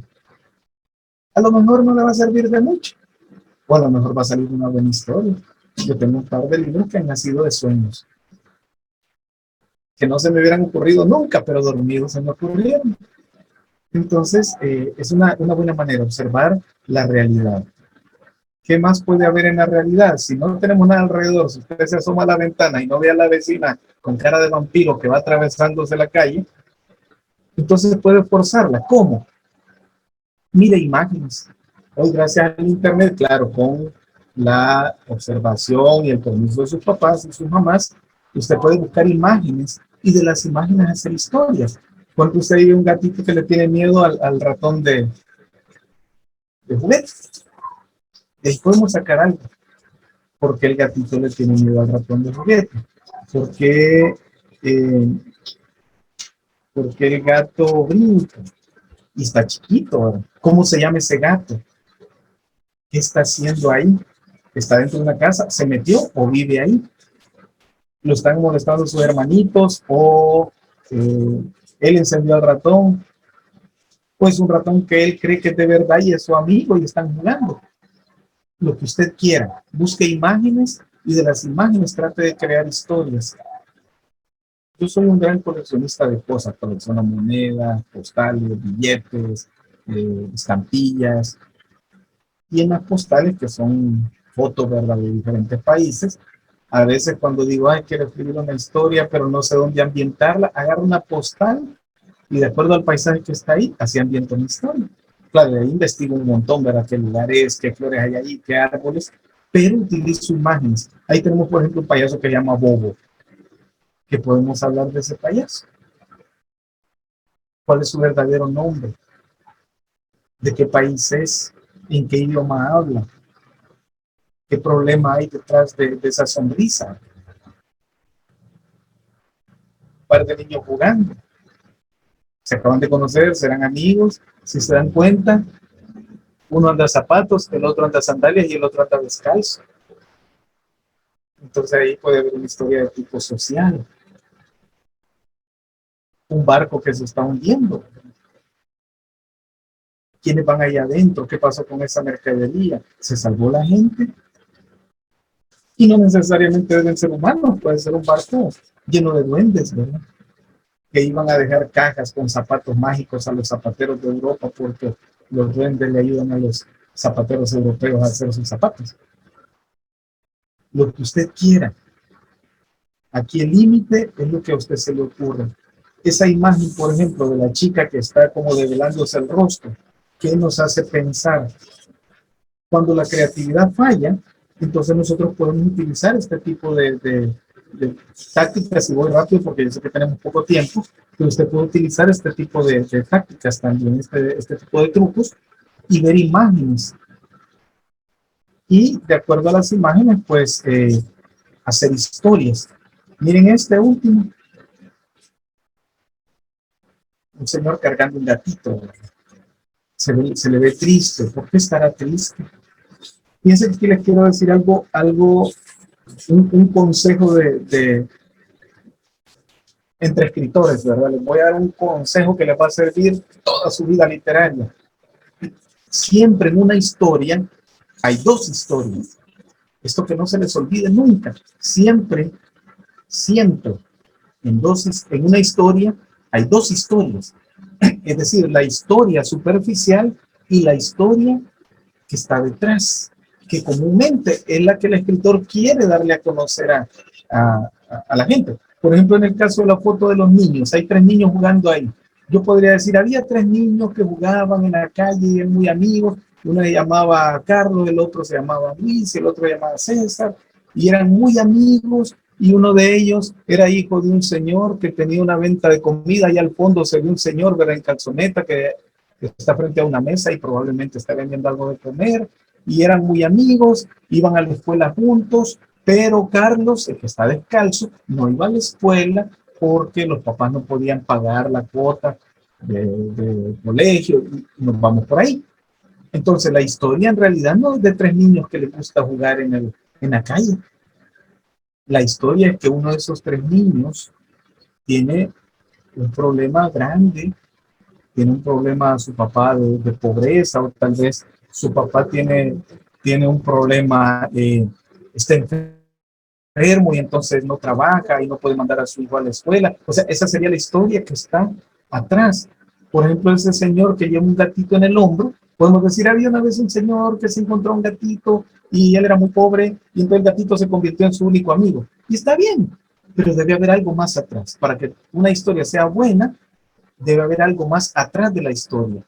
A lo mejor no le va a servir de mucho, o a lo mejor va a salir una buena historia. Yo tengo un par de libros que han nacido de sueños, que no se me hubieran ocurrido nunca, pero dormidos se me ocurrieron. Entonces, es una buena manera observar la realidad. ¿Qué más puede haber en la realidad? Si no tenemos nada alrededor, si usted se asoma a la ventana y no ve a la vecina con cara de vampiro que va atravesándose la calle, entonces puede forzarla. ¿Cómo? Mire imágenes. Hoy, gracias al internet, claro, con la observación y el permiso de sus papás y sus mamás, usted puede buscar imágenes y de las imágenes hacer historias. Cuando usted ve un gatito que le tiene miedo al ratón de juguete, de ahí podemos sacar algo. ¿Por qué el gatito le tiene miedo al ratón de juguete? ¿Por qué el gato brinca? Y está chiquito ahora. ¿Cómo se llama ese gato? ¿Qué está haciendo ahí? ¿Está dentro de una casa? ¿Se metió o vive ahí? ¿Lo están molestando sus hermanitos? ¿O él encendió al ratón? Pues un ratón que él cree que es de verdad y es su amigo y están jugando. Lo que usted quiera. Busque imágenes y de las imágenes trate de crear historias. Yo soy un gran coleccionista de cosas. Colecciono monedas, postales, billetes, estampillas. Y en las postales, que son fotos, ¿verdad?, de diferentes países, a veces cuando digo, ay, quiero escribir una historia, pero no sé dónde ambientarla, agarro una postal y de acuerdo al paisaje que está ahí, así ambiento mi historia. Claro, de ahí investigo un montón, ¿verdad?, qué lugares, qué flores hay ahí, qué árboles, pero utilizo imágenes. Ahí tenemos, por ejemplo, un payaso que se llama Bobo, que podemos hablar de ese payaso. ¿Cuál es su verdadero nombre? ¿De qué país es? ¿En qué idioma habla? ¿Qué problema hay detrás de esa sonrisa? Un par de niños jugando. Se acaban de conocer, serán amigos. Si se dan cuenta, uno anda zapatos, el otro anda sandalias y el otro anda descalzo. Entonces ahí puede haber una historia de tipo social. Un barco que se está hundiendo. ¿Quiénes van allá adentro? ¿Qué pasó con esa mercadería? ¿Se salvó la gente? Y no necesariamente deben ser humanos, puede ser un barco lleno de duendes, ¿verdad?, que iban a dejar cajas con zapatos mágicos a los zapateros de Europa porque los duendes le ayudan a los zapateros europeos a hacer sus zapatos. Lo que usted quiera. Aquí el límite es lo que a usted se le ocurre. Esa imagen, por ejemplo, de la chica que está como develándose el rostro, ¿qué nos hace pensar? Cuando la creatividad falla, entonces nosotros podemos utilizar este tipo de tácticas, y voy rápido porque yo sé que tenemos poco tiempo, pero usted puede utilizar este tipo de tácticas también, este tipo de trucos, y ver imágenes. Y de acuerdo a las imágenes, pues, hacer historias. Miren este último. Un señor cargando un gatito. Se le ve triste. ¿Por qué estará triste? Fíjense que aquí les quiero decir un consejo entre escritores, ¿verdad? Les voy a dar un consejo que les va a servir toda su vida literaria. Siempre en una historia hay dos historias. Esto que no se les olvide nunca. Siempre en una historia hay dos historias. Es decir, la historia superficial y la historia que está detrás, que comúnmente es la que el escritor quiere darle a conocer a la gente. Por ejemplo, en el caso de la foto de los niños, hay 3 niños jugando ahí. Yo podría decir, había 3 niños que jugaban en la calle y eran muy amigos. Uno se llamaba Carlos, el otro se llamaba Luis, el otro se llamaba César, y eran muy amigos. Y uno de ellos era hijo de un señor que tenía una venta de comida, y al fondo se ve un señor, ¿verdad?, en calzoneta que está frente a una mesa y probablemente está vendiendo algo de comer, y eran muy amigos, iban a la escuela juntos, pero Carlos, el que está descalzo, no iba a la escuela porque los papás no podían pagar la cuota de colegio y nos vamos por ahí. Entonces la historia en realidad no es de tres niños que les gusta jugar en la calle. La historia es que uno de esos tres niños tiene un problema grande, tiene un problema su papá de pobreza, o tal vez su papá tiene un problema, está enfermo y entonces no trabaja y no puede mandar a su hijo a la escuela. O sea, esa sería la historia que está atrás. Por ejemplo, ese señor que lleva un gatito en el hombro, podemos decir, había una vez un señor que se encontró un gatito y él era muy pobre y entonces el gatito se convirtió en su único amigo. Y está bien, pero debe haber algo más atrás. Para que una historia sea buena, debe haber algo más atrás de la historia.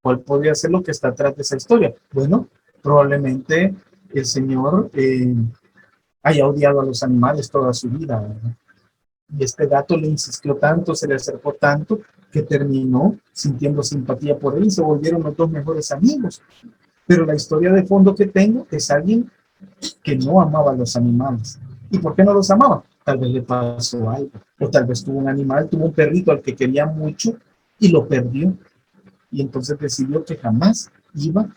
¿Cuál podría ser lo que está atrás de esa historia? Bueno, probablemente el señor haya odiado a los animales toda su vida, ¿verdad? Y este gato le insistió tanto, se le acercó tanto, que terminó sintiendo simpatía por él y se volvieron los dos mejores amigos. Pero la historia de fondo que tengo es alguien que no amaba a los animales. ¿Y por qué no los amaba? Tal vez le pasó algo. O tal vez tuvo un animal, tuvo un perrito al que quería mucho y lo perdió. Y entonces decidió que jamás iba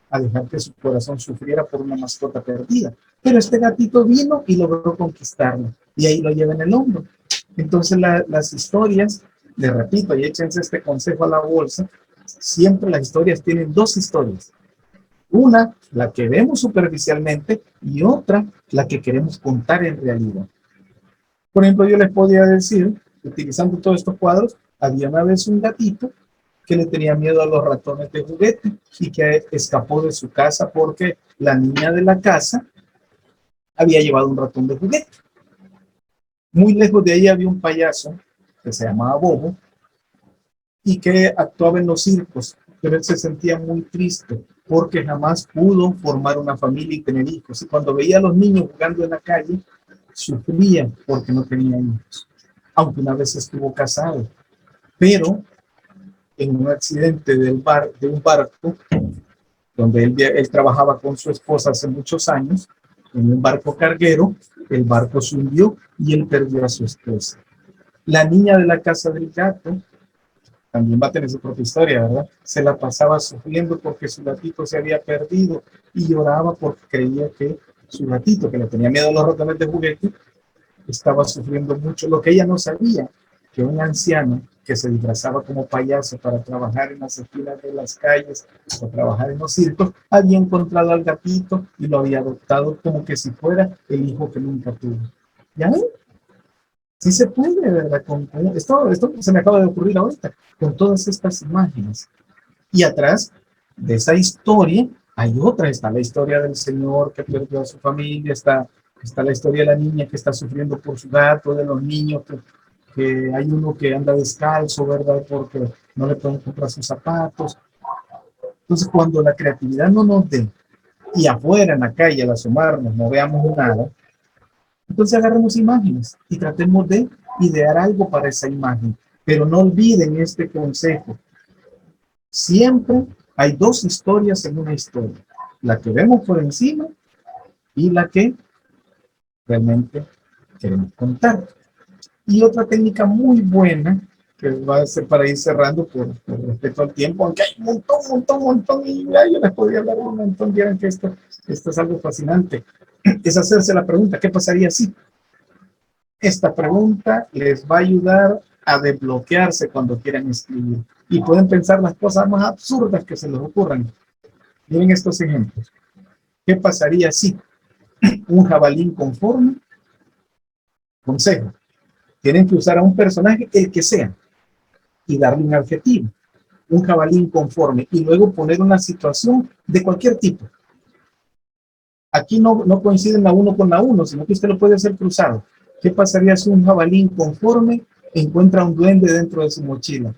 a dejar que su corazón sufriera por una mascota perdida. Pero este gatito vino y logró conquistarlo. Y ahí lo lleva en el hombro. Entonces las historias, les repito, y échense este consejo a la bolsa, siempre las historias tienen dos historias. Una, la que vemos superficialmente, y otra, la que queremos contar en realidad. Por ejemplo, yo les podría decir, utilizando todos estos cuadros, había una vez un gatito que le tenía miedo a los ratones de juguete y que escapó de su casa porque la niña de la casa había llevado un ratón de juguete. Muy lejos de ahí había un payaso que se llamaba Bobo y que actuaba en los circos, pero él se sentía muy triste porque jamás pudo formar una familia y tener hijos. Y cuando veía a los niños jugando en la calle, sufría porque no tenía hijos, aunque una vez estuvo casado. Pero en un accidente de un barco, donde él trabajaba con su esposa hace muchos años, en un barco carguero, el barco se hundió y él perdió a su esposa. La niña de la casa del gato también va a tener su propia historia, ¿verdad? Se la pasaba sufriendo porque su gatito se había perdido y lloraba porque creía que su gatito, que le tenía miedo a los ratones de juguete, estaba sufriendo mucho. Lo que ella no sabía, que un anciano que se disfrazaba como payaso para trabajar en las esquinas de las calles o trabajar en los circos, había encontrado al gatito y lo había adoptado como que si fuera el hijo que nunca tuvo. ¿Ya ven? Sí se puede, ¿verdad? Esto se me acaba de ocurrir ahorita, con todas estas imágenes. Y atrás de esa historia hay otra, está la historia del señor que perdió a su familia, está la historia de la niña que está sufriendo por su gato, de los niños que hay uno que anda descalzo, ¿verdad? Porque no le pueden comprar sus zapatos. Entonces, cuando la creatividad no nos dé y afuera en la calle al asomarnos no veamos nada, entonces agarremos imágenes y tratemos de idear algo para esa imagen. Pero no olviden este consejo. Siempre hay dos historias en una historia. La que vemos por encima y la que realmente queremos contar. Y otra técnica muy buena, que va a ser para ir cerrando por respeto al tiempo, aunque hay un montón, y ya yo les podría hablar un montón, vieran que esto es algo fascinante, es hacerse la pregunta, ¿qué pasaría si? Esta pregunta les va a ayudar a desbloquearse cuando quieran escribir. Y pueden pensar las cosas más absurdas que se les ocurran. Miren estos ejemplos. ¿Qué pasaría si un jabalí conforme? Consejo. Tienen que usar a un personaje, el que sea, y darle un adjetivo. Un jabalí inconforme. Y luego poner una situación de cualquier tipo. Aquí no coinciden la uno con la uno, sino que usted lo puede hacer cruzado. ¿Qué pasaría si un jabalí inconforme encuentra un duende dentro de su mochila?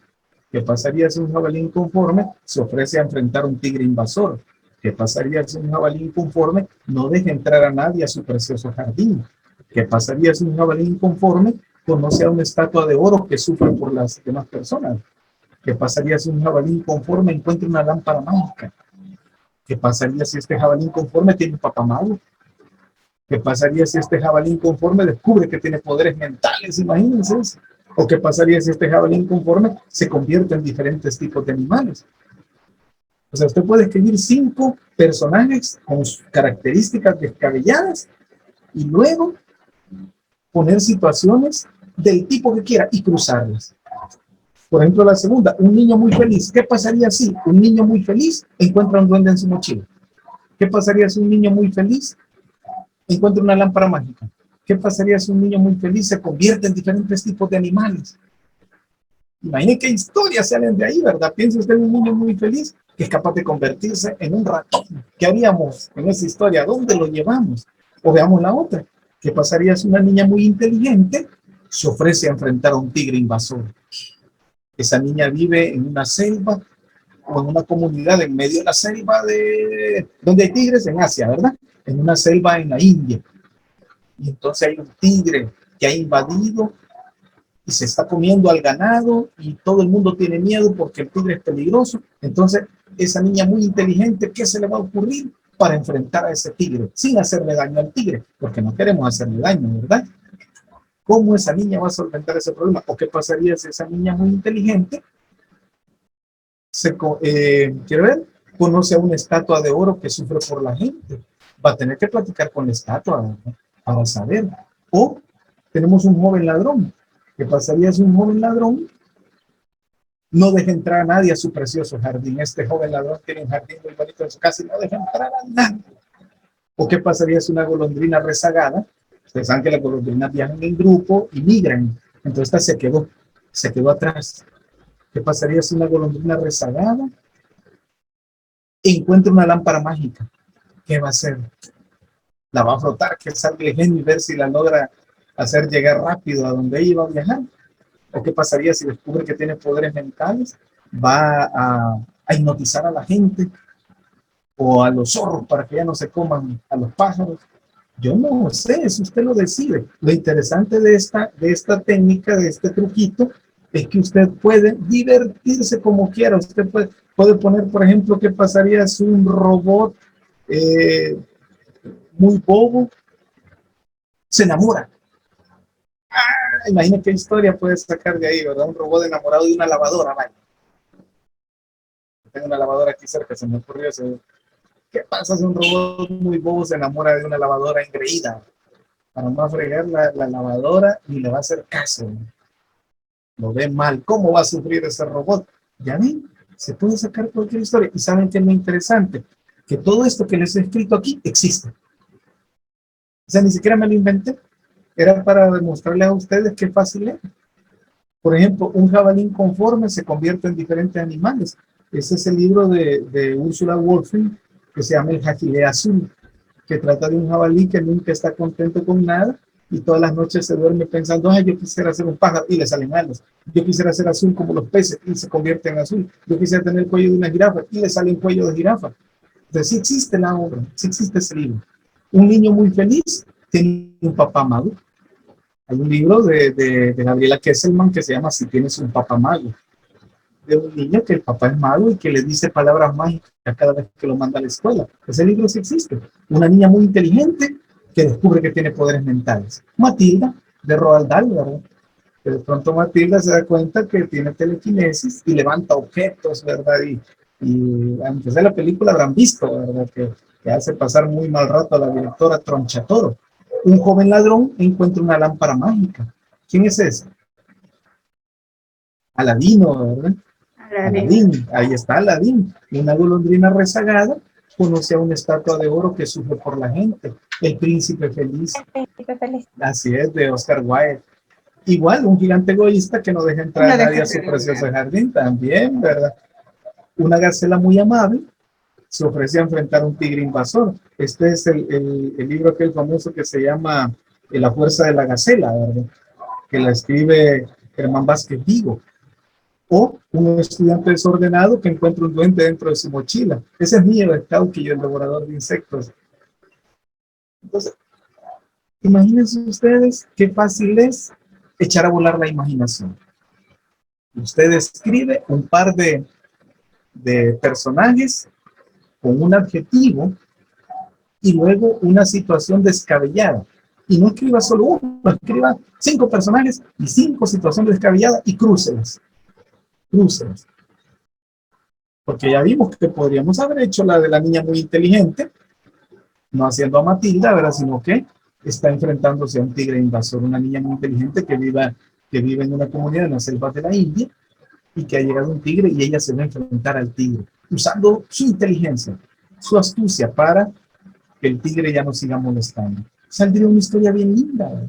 ¿Qué pasaría si un jabalí inconforme se ofrece a enfrentar un tigre invasor? ¿Qué pasaría si un jabalí inconforme no deja entrar a nadie a su precioso jardín? ¿Qué pasaría si un jabalí inconforme conoce a una estatua de oro que sufre por las demás personas? ¿Qué pasaría si un jabalí inconforme encuentra una lámpara mágica? ¿Qué pasaría si este jabalí inconforme tiene un papá malo? ¿Qué pasaría si este jabalí inconforme descubre que tiene poderes mentales? Imagínense eso. ¿O qué pasaría si este jabalí inconforme se convierte en diferentes tipos de animales? O sea, usted puede escribir 5 personajes con características descabelladas y luego poner situaciones del tipo que quiera y cruzarlas. Por ejemplo, la segunda, un niño muy feliz. ¿Qué pasaría si un niño muy feliz encuentra un duende en su mochila? ¿Qué pasaría si un niño muy feliz encuentra una lámpara mágica? ¿Qué pasaría si un niño muy feliz se convierte en diferentes tipos de animales? Imaginen qué historias salen de ahí, ¿verdad? Piense usted en un niño muy feliz que es capaz de convertirse en un ratón. ¿Qué haríamos en esa historia? ¿Dónde lo llevamos? O veamos la otra. ¿Qué pasaría si una niña muy inteligente se ofrece a enfrentar a un tigre invasor? Esa niña vive en una selva o en una comunidad en medio de la selva de donde hay tigres en Asia, ¿verdad? En una selva en la India. Y entonces hay un tigre que ha invadido y se está comiendo al ganado y todo el mundo tiene miedo porque el tigre es peligroso. Entonces, esa niña muy inteligente, ¿qué se le va a ocurrir para enfrentar a ese tigre sin hacerle daño al tigre? Porque no queremos hacerle daño, ¿verdad? ¿Cómo esa niña va a solventar ese problema? ¿O qué pasaría si esa niña muy inteligente quiere ver, conoce a una estatua de oro que sufre por la gente? Va a tener que platicar con la estatua, ¿no?, para saber. O tenemos un joven ladrón. ¿Qué pasaría si un joven ladrón no deja entrar a nadie a su precioso jardín? Este joven ladrón tiene un jardín muy bonito en su casa y no deja entrar a nadie. ¿O qué pasaría si una golondrina rezagada? Ustedes saben que las golondrinas viajan en grupo y migran. Entonces esta se quedó atrás. ¿Qué pasaría si una golondrina rezagada encuentra una lámpara mágica? ¿Qué va a hacer? La va a frotar, que salga el genio y ver si la logra hacer llegar rápido a donde ella iba a viajar. ¿O qué pasaría si descubre que tiene poderes mentales? Va a hipnotizar a la gente o a los zorros para que ya no se coman a los pájaros. Yo no sé, si usted lo decide. Lo interesante de esta técnica, de este truquito, es que usted puede divertirse como quiera. Usted puede poner, por ejemplo, qué pasaría si un robot muy bobo se enamora. Imagina qué historia puedes sacar de ahí, ¿verdad? Un robot enamorado de una lavadora, vaya. Tengo una lavadora aquí cerca, se me ocurrió eso. ¿Qué pasa si un robot muy bobo se enamora de una lavadora engreída? Para no fregar la lavadora ni le va a hacer caso, ¿no? Lo ve mal. ¿Cómo va a sufrir ese robot? Ya ven, se puede sacar cualquier historia. Y saben que es muy interesante, que todo esto que les he escrito aquí existe. O sea, ni siquiera me lo inventé. Era para demostrarles a ustedes qué fácil es. Por ejemplo, un jabalí inconforme se convierte en diferentes animales. Ese es el libro de Ursula Wolfing, que se llama El Jagile Azul, que trata de un jabalí que nunca está contento con nada y todas las noches se duerme pensando, ay, yo quisiera ser un pájaro, y le salen alas. Yo quisiera ser azul como los peces, y se convierte en azul. Yo quisiera tener el cuello de una jirafa, y le sale un cuello de jirafa. Entonces sí existe la obra, sí existe ese libro. Un niño muy feliz tiene un papá mago. Hay un libro de Gabriela Kesselman que se llama Si tienes un papá mago, de un niño que el papá es mago y que le dice palabras mágicas cada vez que lo manda a la escuela. Ese libro sí existe. Una niña muy inteligente que descubre que tiene poderes mentales. Matilda, de Roald Dahl, ¿verdad? Que de pronto Matilda se da cuenta que tiene telequinesis y levanta objetos, ¿verdad? Y antes de la película habrán visto, ¿verdad? Que hace pasar muy mal rato a la directora Tronchatoro. Un joven ladrón encuentra una lámpara mágica. ¿Quién es ese? Aladino, ¿verdad? Aladín, ahí está Aladín. Una golondrina rezagada conoce a una estatua de oro que sufre por la gente. El príncipe feliz. El príncipe feliz. Así es, de Oscar Wilde. Igual, un gigante egoísta que no deja entrar a nadie a su precioso jardín, también, ¿verdad? Una gacela muy amable se ofrece a enfrentar a un tigre invasor. Este es el libro aquel famoso que se llama La fuerza de la gacela, ¿verdad? Que la escribe Germán Vázquez Vigo. O un estudiante desordenado que encuentra un duende dentro de su mochila. Ese es mío, el Cauqui, el devorador de insectos. Entonces, imagínense ustedes qué fácil es echar a volar la imaginación. Usted escribe un par de personajes con un adjetivo y luego una situación descabellada. Y no escriba solo uno, escriba 5 personajes y 5 situaciones descabelladas y crúcelas. Crúcelas. Porque ya vimos que podríamos haber hecho la de la niña muy inteligente, no haciendo a Matilda, ¿verdad? Sino que está enfrentándose a un tigre invasor, una niña muy inteligente que vive en una comunidad en las selvas de la India y que ha llegado un tigre y ella se va a enfrentar al tigre, usando su inteligencia, su astucia para que el tigre ya no siga molestando. Saldría una historia bien linda, ¿verdad?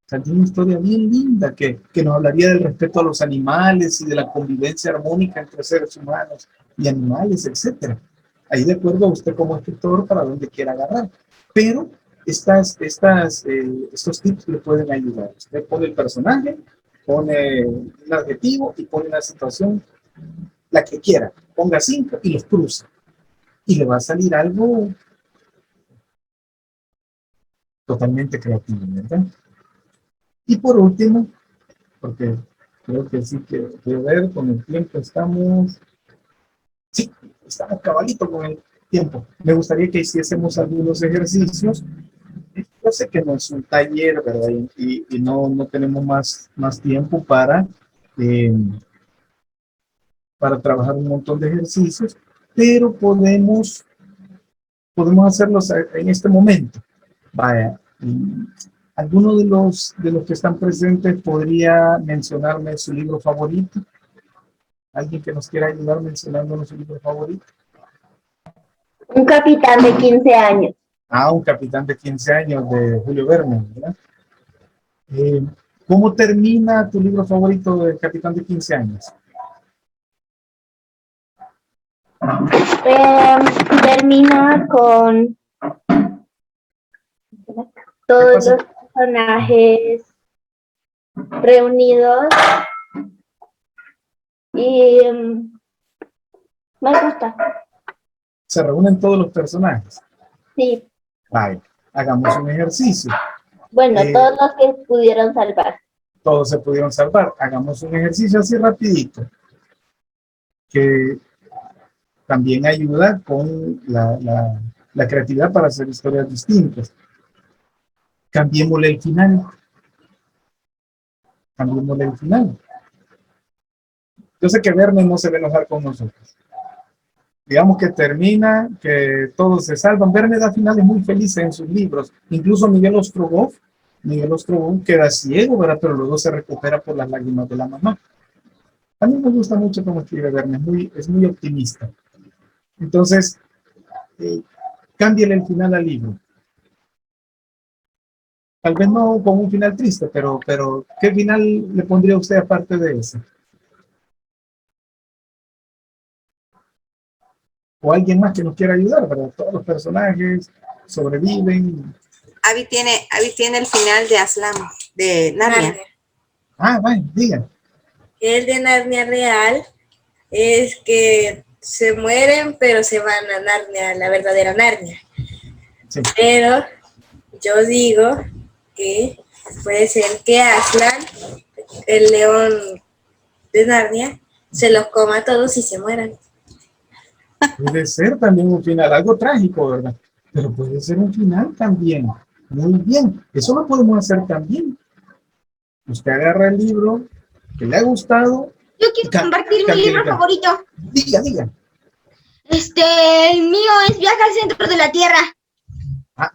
Saldría una historia bien linda que nos hablaría del respeto a los animales y de la convivencia armónica entre seres humanos y animales, etc. Ahí de acuerdo a usted como escritor para donde quiera agarrar. Pero estos tips le pueden ayudar. Usted pone el personaje, pone un adjetivo y pone una situación, la que quiera. Ponga 5 y los cruza. Y le va a salir algo totalmente creativo, ¿verdad? Y por último, porque creo que sí que quiero ver, con el tiempo estamos cabalito con el tiempo. Me gustaría que hiciésemos algunos ejercicios. Yo sé que no es un taller, ¿verdad? Y no tenemos más tiempo para trabajar un montón de ejercicios, pero podemos hacerlos en este momento. Vaya, ¿alguno de los que están presentes podría mencionarme su libro favorito? ¿Alguien que nos quiera ayudar mencionándonos su libro favorito? Un capitán de 15 años. Un capitán de 15 años de Julio Verne, ¿verdad? ¿Cómo termina tu libro favorito del capitán de 15 años? Termina con todos los personajes reunidos y me gusta. Se reúnen todos los personajes. Sí. Vale, hagamos un ejercicio. Bueno, todos los que pudieron salvar. Todos se pudieron salvar. Hagamos un ejercicio así rapidito, que también ayuda con la creatividad para hacer historias distintas. Cambiémosle el final. Cambiémosle el final. Yo sé que Verne no se va a enojar con nosotros. Digamos que termina, que todos se salvan. Verne da finales muy felices en sus libros. Incluso Miguel Ostrogoff queda ciego, ¿verdad? Pero luego se recupera por las lágrimas de la mamá. A mí me gusta mucho cómo escribe Verne, es muy optimista. Entonces, cámbiale el final al libro. Tal vez no con un final triste, pero ¿qué final le pondría usted aparte de ese? O alguien más que nos quiera ayudar, ¿verdad? Todos los personajes sobreviven. Abby tiene el final de Aslan, de Narnia. Vaya, digan. El de Narnia real es que se mueren, pero se van a Narnia, la verdadera Narnia. Sí. Pero yo digo que puede ser que Aslan, el león de Narnia, se los coma a todos y se mueran. Puede ser también un final, algo trágico, ¿verdad? Pero puede ser un final también. Muy bien, eso lo podemos hacer también. Usted agarra el libro que le ha gustado. Yo quiero compartir mi libro favorito. Diga. El mío es Viaje al centro de la Tierra.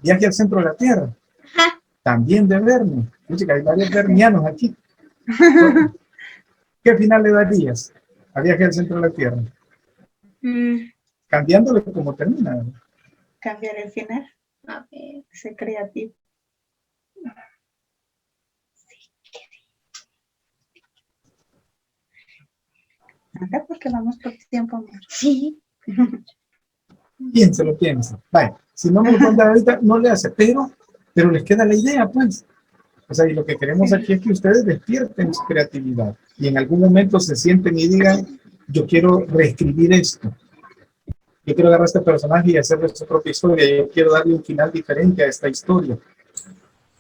Viaje al centro de la Tierra. Ajá. También de Verne. Hay varios vernianos aquí. ¿Qué final le darías a Viaje al centro de la Tierra? Cambiándole como termina. Cambiar el final. A ver, sé creativo. Acá porque vamos por tiempo. Sí. Se lo piensa. Vale, si no me lo cuenta ahorita, no le hace, pero les queda la idea, pues. O sea, y lo que queremos aquí es que ustedes despierten su creatividad y en algún momento se sienten y digan, yo quiero reescribir esto. Yo quiero agarrar a este personaje y hacerle su propia historia. Yo quiero darle un final diferente a esta historia.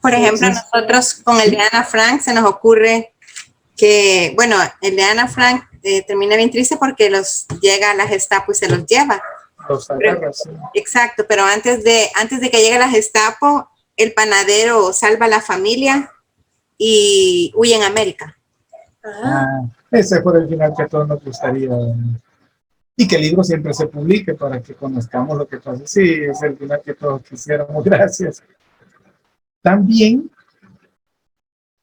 Por ejemplo, nosotros con el de Ana Frank se nos ocurre que, bueno, el de Ana Frank termina bien triste porque llega a la Gestapo y se los lleva. Los agarra, sí. Exacto, pero antes de que llegue la Gestapo, el panadero salva a la familia y huye en América. Ese fue el final que a todos nos gustaría. Y que el libro siempre se publique para que conozcamos lo que pasa. Sí, es el final que todos quisiéramos. Gracias. También,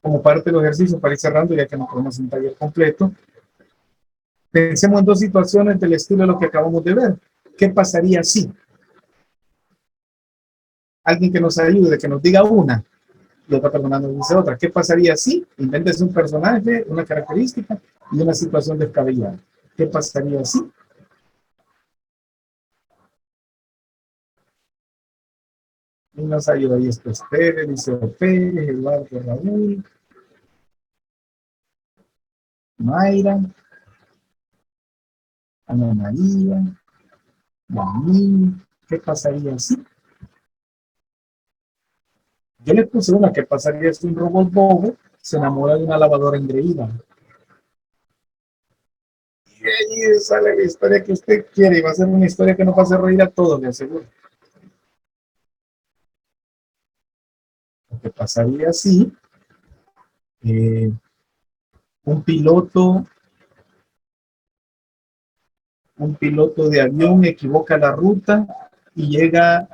como parte del ejercicio, para ir cerrando, ya que no tenemos un taller completo, pensemos en dos situaciones del estilo de lo que acabamos de ver. ¿Qué pasaría si? Alguien que nos ayude, que nos diga una, y otra persona nos dice otra. ¿Qué pasaría si? Invéntese un personaje, una característica y una situación descabellada. ¿Qué pasaría si? Y nos ayuda ahí estos Pérez, Liceo Pérez, Eduardo Raúl, Mayra, Ana María, Dani. ¿Qué pasaría si? Yo le puse una. ¿Qué pasaría si un robot bobo se enamora de una lavadora engreída? Y ahí sale la historia que usted quiere y va a ser una historia que nos va a hacer reír a todos, le aseguro. Lo que pasaría si un piloto de avión equivoca la ruta y llega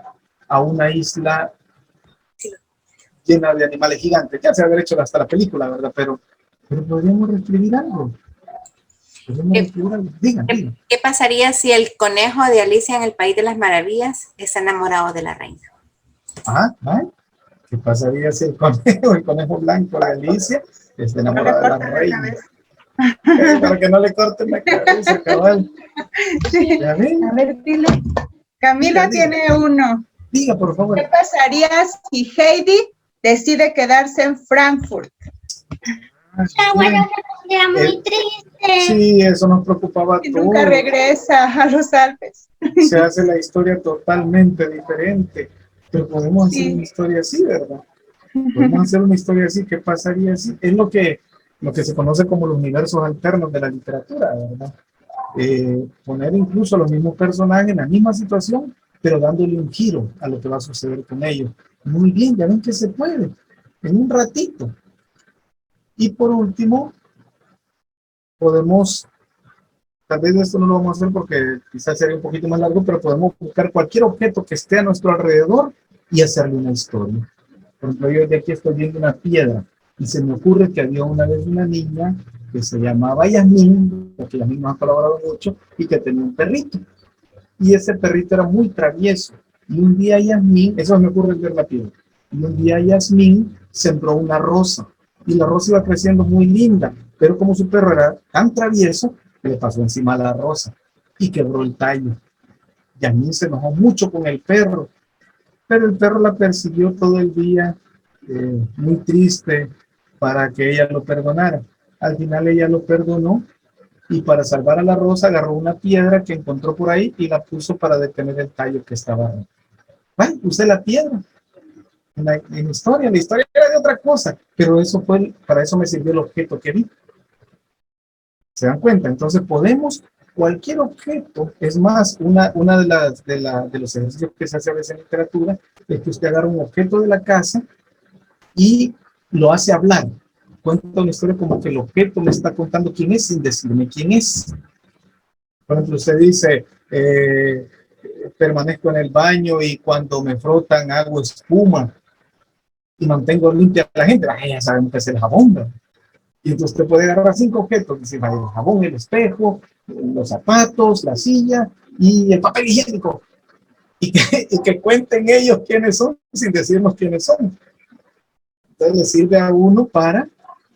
a una isla llena de animales gigantes. Ya se haber hecho hasta la película, ¿verdad? Pero podríamos reescribir algo. Diga. ¿Qué pasaría si el conejo de Alicia en el País de las Maravillas está enamorado de la reina? ¿Qué pasaría si el conejo blanco de Alicia está enamorado de la reina? Para que no le corten la cabeza, cabal. Sí. A ver, dile. Camila tiene uno. Diga, por favor. ¿Qué pasaría si Heidi decide quedarse en Frankfurt? Bueno, era muy triste. Sí, eso nos preocupaba Y todo. nunca regresa a los Alpes. Se hace la historia totalmente diferente. Pero podemos hacer una historia así, ¿verdad? Podemos hacer una historia así. ¿Qué pasaría si? Es lo que se conoce como los universos alternos de la literatura, ¿verdad? Poner incluso los mismos personajes en la misma situación, pero dándole un giro a lo que va a suceder con ellos. Muy bien, ya ven que se puede, en un ratito. Y por último, podemos, tal vez esto no lo vamos a hacer porque quizás sería un poquito más largo, pero podemos buscar cualquier objeto que esté a nuestro alrededor y hacerle una historia. Por ejemplo, yo de aquí estoy viendo una piedra y se me ocurre que había una vez una niña que se llamaba Yasmín, porque Yasmín nos ha colaborado mucho, y que tenía un perrito. Y ese perrito era muy travieso. Y un día Yasmín, eso me ocurre al ver la piedra, y un día Yasmín sembró una rosa. Y la rosa iba creciendo muy linda, pero como su perro era tan travieso, le pasó encima a la rosa y quebró el tallo. Yasmín se enojó mucho con el perro, pero el perro la persiguió todo el día, muy triste, para que ella lo perdonara. Al final ella lo perdonó y para salvar a la rosa agarró una piedra que encontró por ahí y la puso para detener el tallo que estaba. Bueno, usé la piedra. En la historia era de otra cosa, pero eso fue, para eso me sirvió el objeto que vi. ¿Se dan cuenta? Entonces podemos, cualquier objeto, es más, una de los ejercicios que se hace a veces en literatura, es que usted agarra un objeto de la casa y lo hace hablar. Cuenta una historia como que el objeto me está contando quién es sin decirme quién es. Por ejemplo, usted dice, permanezco en el baño y cuando me frotan hago espuma y mantengo limpia a la gente. Ya sabemos que es el jabón, ¿verdad? Y entonces usted puede agarrar 5 objetos, dice, el jabón, el espejo, los zapatos, la silla y el papel higiénico. Y que cuenten ellos quiénes son sin decirnos quiénes son. Entonces le sirve a uno para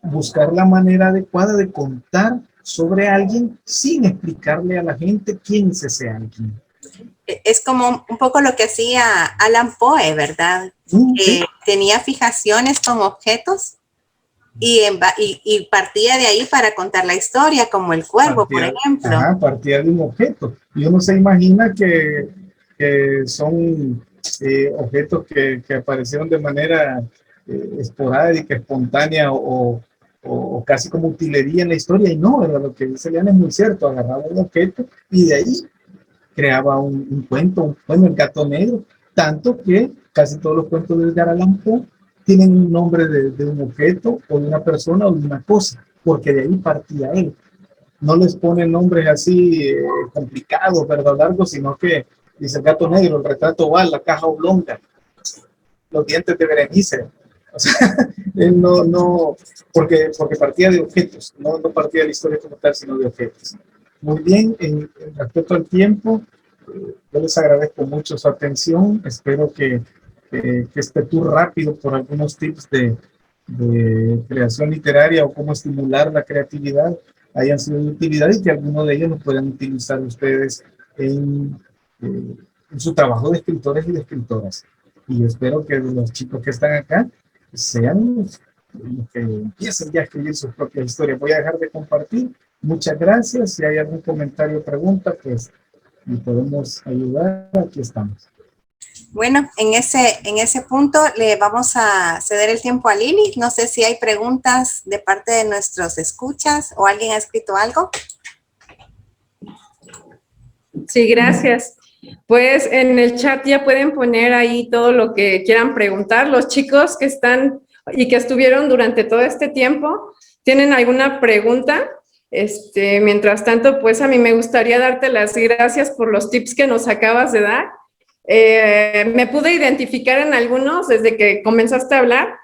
buscar la manera adecuada de contar sobre alguien sin explicarle a la gente quién es ese alguien. Es como un poco lo que hacía Alan Poe, ¿verdad? Sí. Tenía fijaciones con objetos y partía de ahí para contar la historia, como el cuervo, por ejemplo. Partía de un objeto. Y uno se imagina que son objetos que aparecieron de manera esporádica, espontánea o casi como utilería en la historia. Y no, ¿verdad? Lo que dice Leana es muy cierto. Agarraba un objeto y de ahí creaba un cuento, bueno, el gato negro, tanto que casi todos los cuentos de Edgar Allan Poe tienen un nombre de un objeto o de una persona o de una cosa, porque de ahí partía él. No les pone nombres así complicados, ¿verdad? Largos, sino que dice el gato negro, el retrato oval, la caja oblonga, los dientes de Berenice. O sea, él no, porque partía de objetos, no partía de la historia como tal, sino de objetos. Muy bien, en respecto al tiempo, yo les agradezco mucho su atención. Espero que este tour rápido por algunos tips de creación literaria o cómo estimular la creatividad hayan sido de utilidad y que algunos de ellos los puedan utilizar ustedes en su trabajo de escritores y de escritoras. Y espero que los chicos que están acá sean los que empiecen ya a escribir sus propias historias. Voy a dejar de compartir. Muchas gracias. Si hay algún comentario o pregunta, pues me podemos ayudar. Aquí estamos. Bueno, en ese punto le vamos a ceder el tiempo a Lili. No sé si hay preguntas de parte de nuestros escuchas o alguien ha escrito algo. Sí, gracias. Pues en el chat ya pueden poner ahí todo lo que quieran preguntar. Los chicos que están y que estuvieron durante todo este tiempo, ¿tienen alguna pregunta? Mientras tanto, pues a mí me gustaría darte las gracias por los tips que nos acabas de dar. Me pude identificar en algunos desde que comenzaste a hablar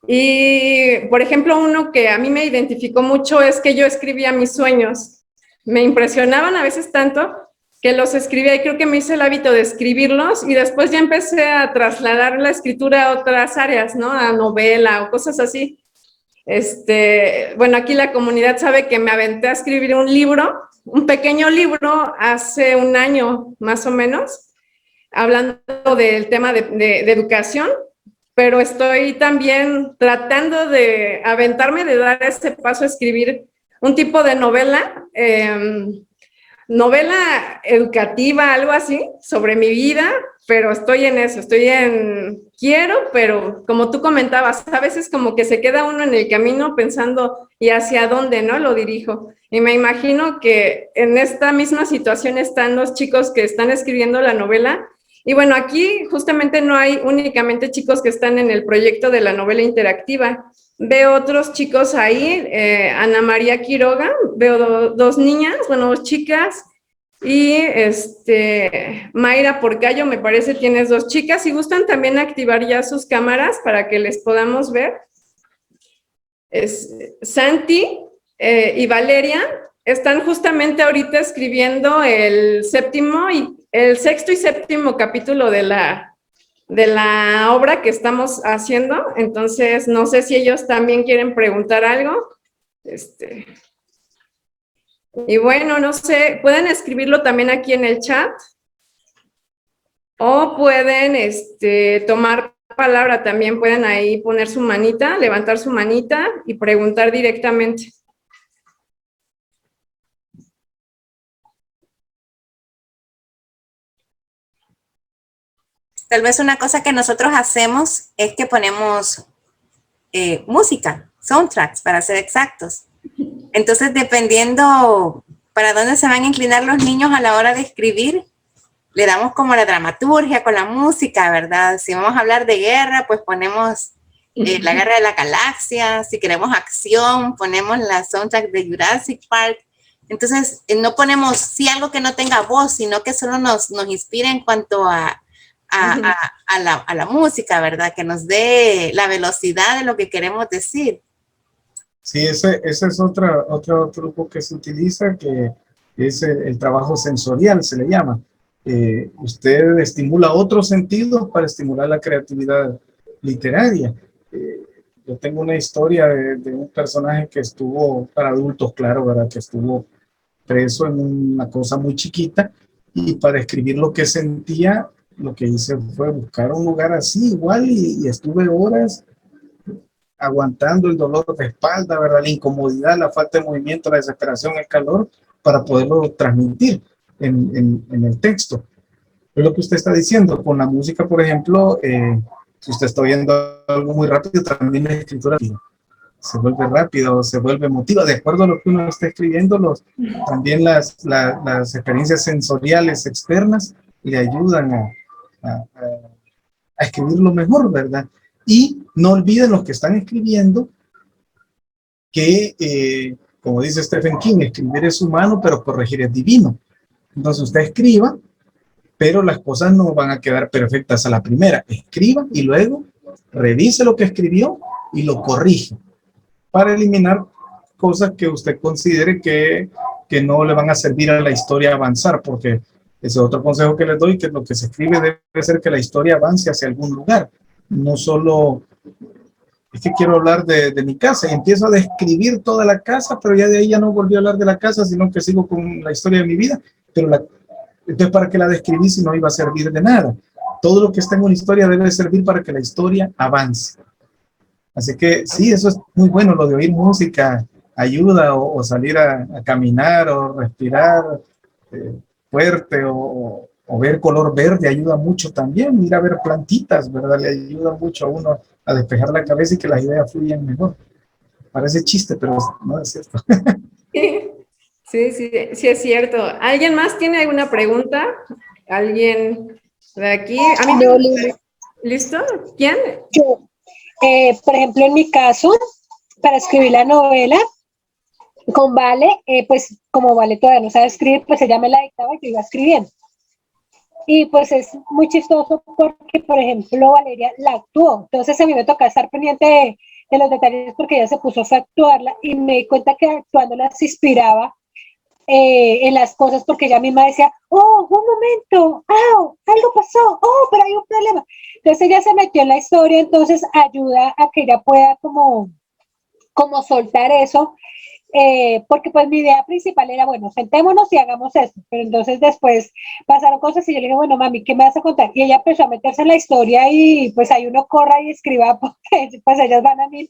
y, por ejemplo, uno que a mí me identificó mucho es que yo escribía mis sueños. Me impresionaban a veces tanto que los escribía y creo que me hice el hábito de escribirlos y después ya empecé a trasladar la escritura a otras áreas, ¿no? A novela o cosas así. Bueno, aquí la comunidad sabe que me aventé a escribir un libro, un pequeño libro hace un año más o menos, hablando del tema de educación, pero estoy también tratando de aventarme, de dar ese paso a escribir un tipo de novela, novela educativa, algo así, sobre mi vida, pero estoy en eso, quiero, pero como tú comentabas, a veces como que se queda uno en el camino pensando, ¿y hacia dónde, no? Lo dirijo. Y me imagino que en esta misma situación están los chicos que están escribiendo la novela. Y bueno, aquí justamente no hay únicamente chicos que están en el proyecto de la novela interactiva. Veo otros chicos ahí, Ana María Quiroga, veo dos niñas, bueno, dos chicas, y Mayra Porcayo, me parece, tienes dos chicas. Si gustan también activar ya sus cámaras para que les podamos ver. Santi y Valeria están justamente ahorita escribiendo el sexto y séptimo capítulo de la obra que estamos haciendo. Entonces, no sé si ellos también quieren preguntar algo. Y bueno, no sé, pueden escribirlo también aquí en el chat o pueden tomar palabra también, pueden ahí poner su manita, levantar su manita y preguntar directamente. Tal vez una cosa que nosotros hacemos es que ponemos música, soundtracks para ser exactos. Entonces, dependiendo para dónde se van a inclinar los niños a la hora de escribir, le damos como la dramaturgia con la música, ¿verdad? Si vamos a hablar de guerra, pues ponemos la Guerra de la Galaxia. Si queremos acción, ponemos la soundtrack de Jurassic Park. Entonces, no ponemos algo que no tenga voz, sino que solo nos inspire en cuanto a la música, ¿verdad? Que nos dé la velocidad de lo que queremos decir. Sí, ese es otro truco que se utiliza, que es el trabajo sensorial, se le llama. Usted estimula otros sentidos para estimular la creatividad literaria. Yo tengo una historia de un personaje que estuvo, para adultos, claro, ¿verdad? Que estuvo preso en una cosa muy chiquita, y para escribir lo que sentía, lo que hice fue buscar un lugar así igual y estuve horas aguantando el dolor de espalda, ¿verdad? La incomodidad, la falta de movimiento, la desesperación, el calor, para poderlo transmitir en el texto. Es lo que usted está diciendo. Con la música, por ejemplo, si usted está oyendo algo muy rápido, también es escritura. se vuelve rápido, se vuelve emotiva, de acuerdo a lo que uno está escribiendo. También las experiencias sensoriales externas le ayudan a escribirlo mejor, ¿verdad? Y no olviden los que están escribiendo que, como dice Stephen King, escribir es humano, pero corregir es divino. Entonces usted escriba, pero las cosas no van a quedar perfectas a la primera. Escriba y luego revise lo que escribió y lo corrige para eliminar cosas que usted considere que no le van a servir a la historia avanzar, porque ese es otro consejo que les doy, que lo que se escribe debe ser que la historia avance hacia algún lugar, no solo, es que quiero hablar de mi casa y empiezo a describir toda la casa, pero ya de ahí ya no volví a hablar de la casa, sino que sigo con la historia de mi vida, pero entonces para qué la describí si no iba a servir de nada. Todo lo que está en una historia debe servir para que la historia avance. Así que sí, eso es muy bueno, lo de oír música ayuda, o salir a caminar o respirar fuerte, o ver color verde ayuda mucho también, ir a ver plantitas, ¿verdad? Le ayuda mucho a uno a despejar la cabeza y que las ideas fluyan mejor. Parece chiste, pero no es cierto. Sí, sí es cierto. ¿Alguien más tiene alguna pregunta? ¿Alguien de aquí? A mí No, ¿Listo? ¿Quién? yo, por ejemplo, en mi caso, para escribir la novela, con Vale, pues como Vale todavía no sabe escribir, pues ella me la dictaba y yo iba escribiendo. Y pues es muy chistoso porque, por ejemplo, Valeria la actuó. Entonces a mí me toca estar pendiente de los detalles porque ella se puso a actuarla y me di cuenta que actuándola se inspiraba en las cosas porque ella misma decía, oh, un momento, oh, algo pasó, oh, pero hay un problema. Entonces ella se metió en la historia, entonces ayuda a que ella pueda como soltar eso. Porque pues mi idea principal era, bueno, sentémonos y hagamos esto, pero entonces después pasaron cosas y yo le dije, bueno, mami, ¿qué me vas a contar? Y ella empezó a meterse en la historia y pues ahí uno corra y escriba porque pues ellas van a mil,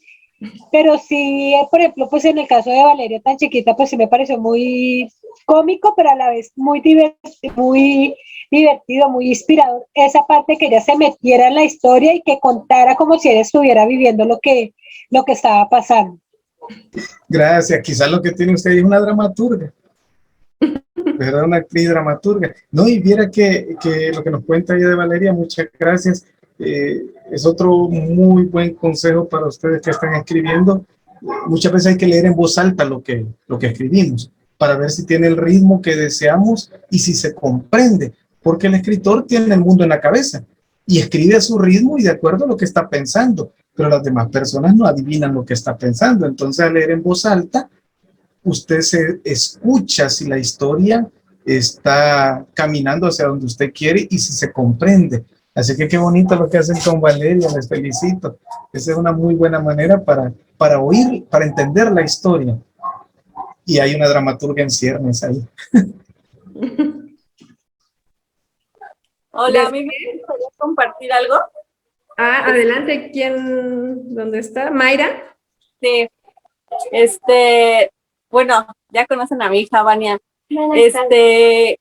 pero sí, por ejemplo, pues en el caso de Valeria tan chiquita, pues sí me pareció muy cómico, pero a la vez muy divertido, muy inspirador, esa parte que ella se metiera en la historia y que contara como si ella estuviera viviendo lo que estaba pasando. Gracias, quizás lo que tiene usted es una dramaturga, ¿verdad? Una actriz dramaturga. No, y viera que lo que nos cuenta ella de Valeria, muchas gracias. Es otro muy buen consejo para ustedes que están escribiendo. Muchas veces hay que leer en voz alta lo que escribimos para ver si tiene el ritmo que deseamos y si se comprende, porque el escritor tiene el mundo en la cabeza y escribe a su ritmo y de acuerdo a lo que está pensando, pero las demás personas no adivinan lo que está pensando. Entonces, al leer en voz alta, usted se escucha si la historia está caminando hacia donde usted quiere y si se comprende. Así que qué bonito lo que hacen con Valeria, les felicito. Esa es una muy buena manera para oír, para entender la historia. Y hay una dramaturga en ciernes ahí. Hola, a mí me gustaría compartir algo. Adelante, ¿dónde está? ¿Mayra? Sí, bueno, ya conocen a mi hija, Vania.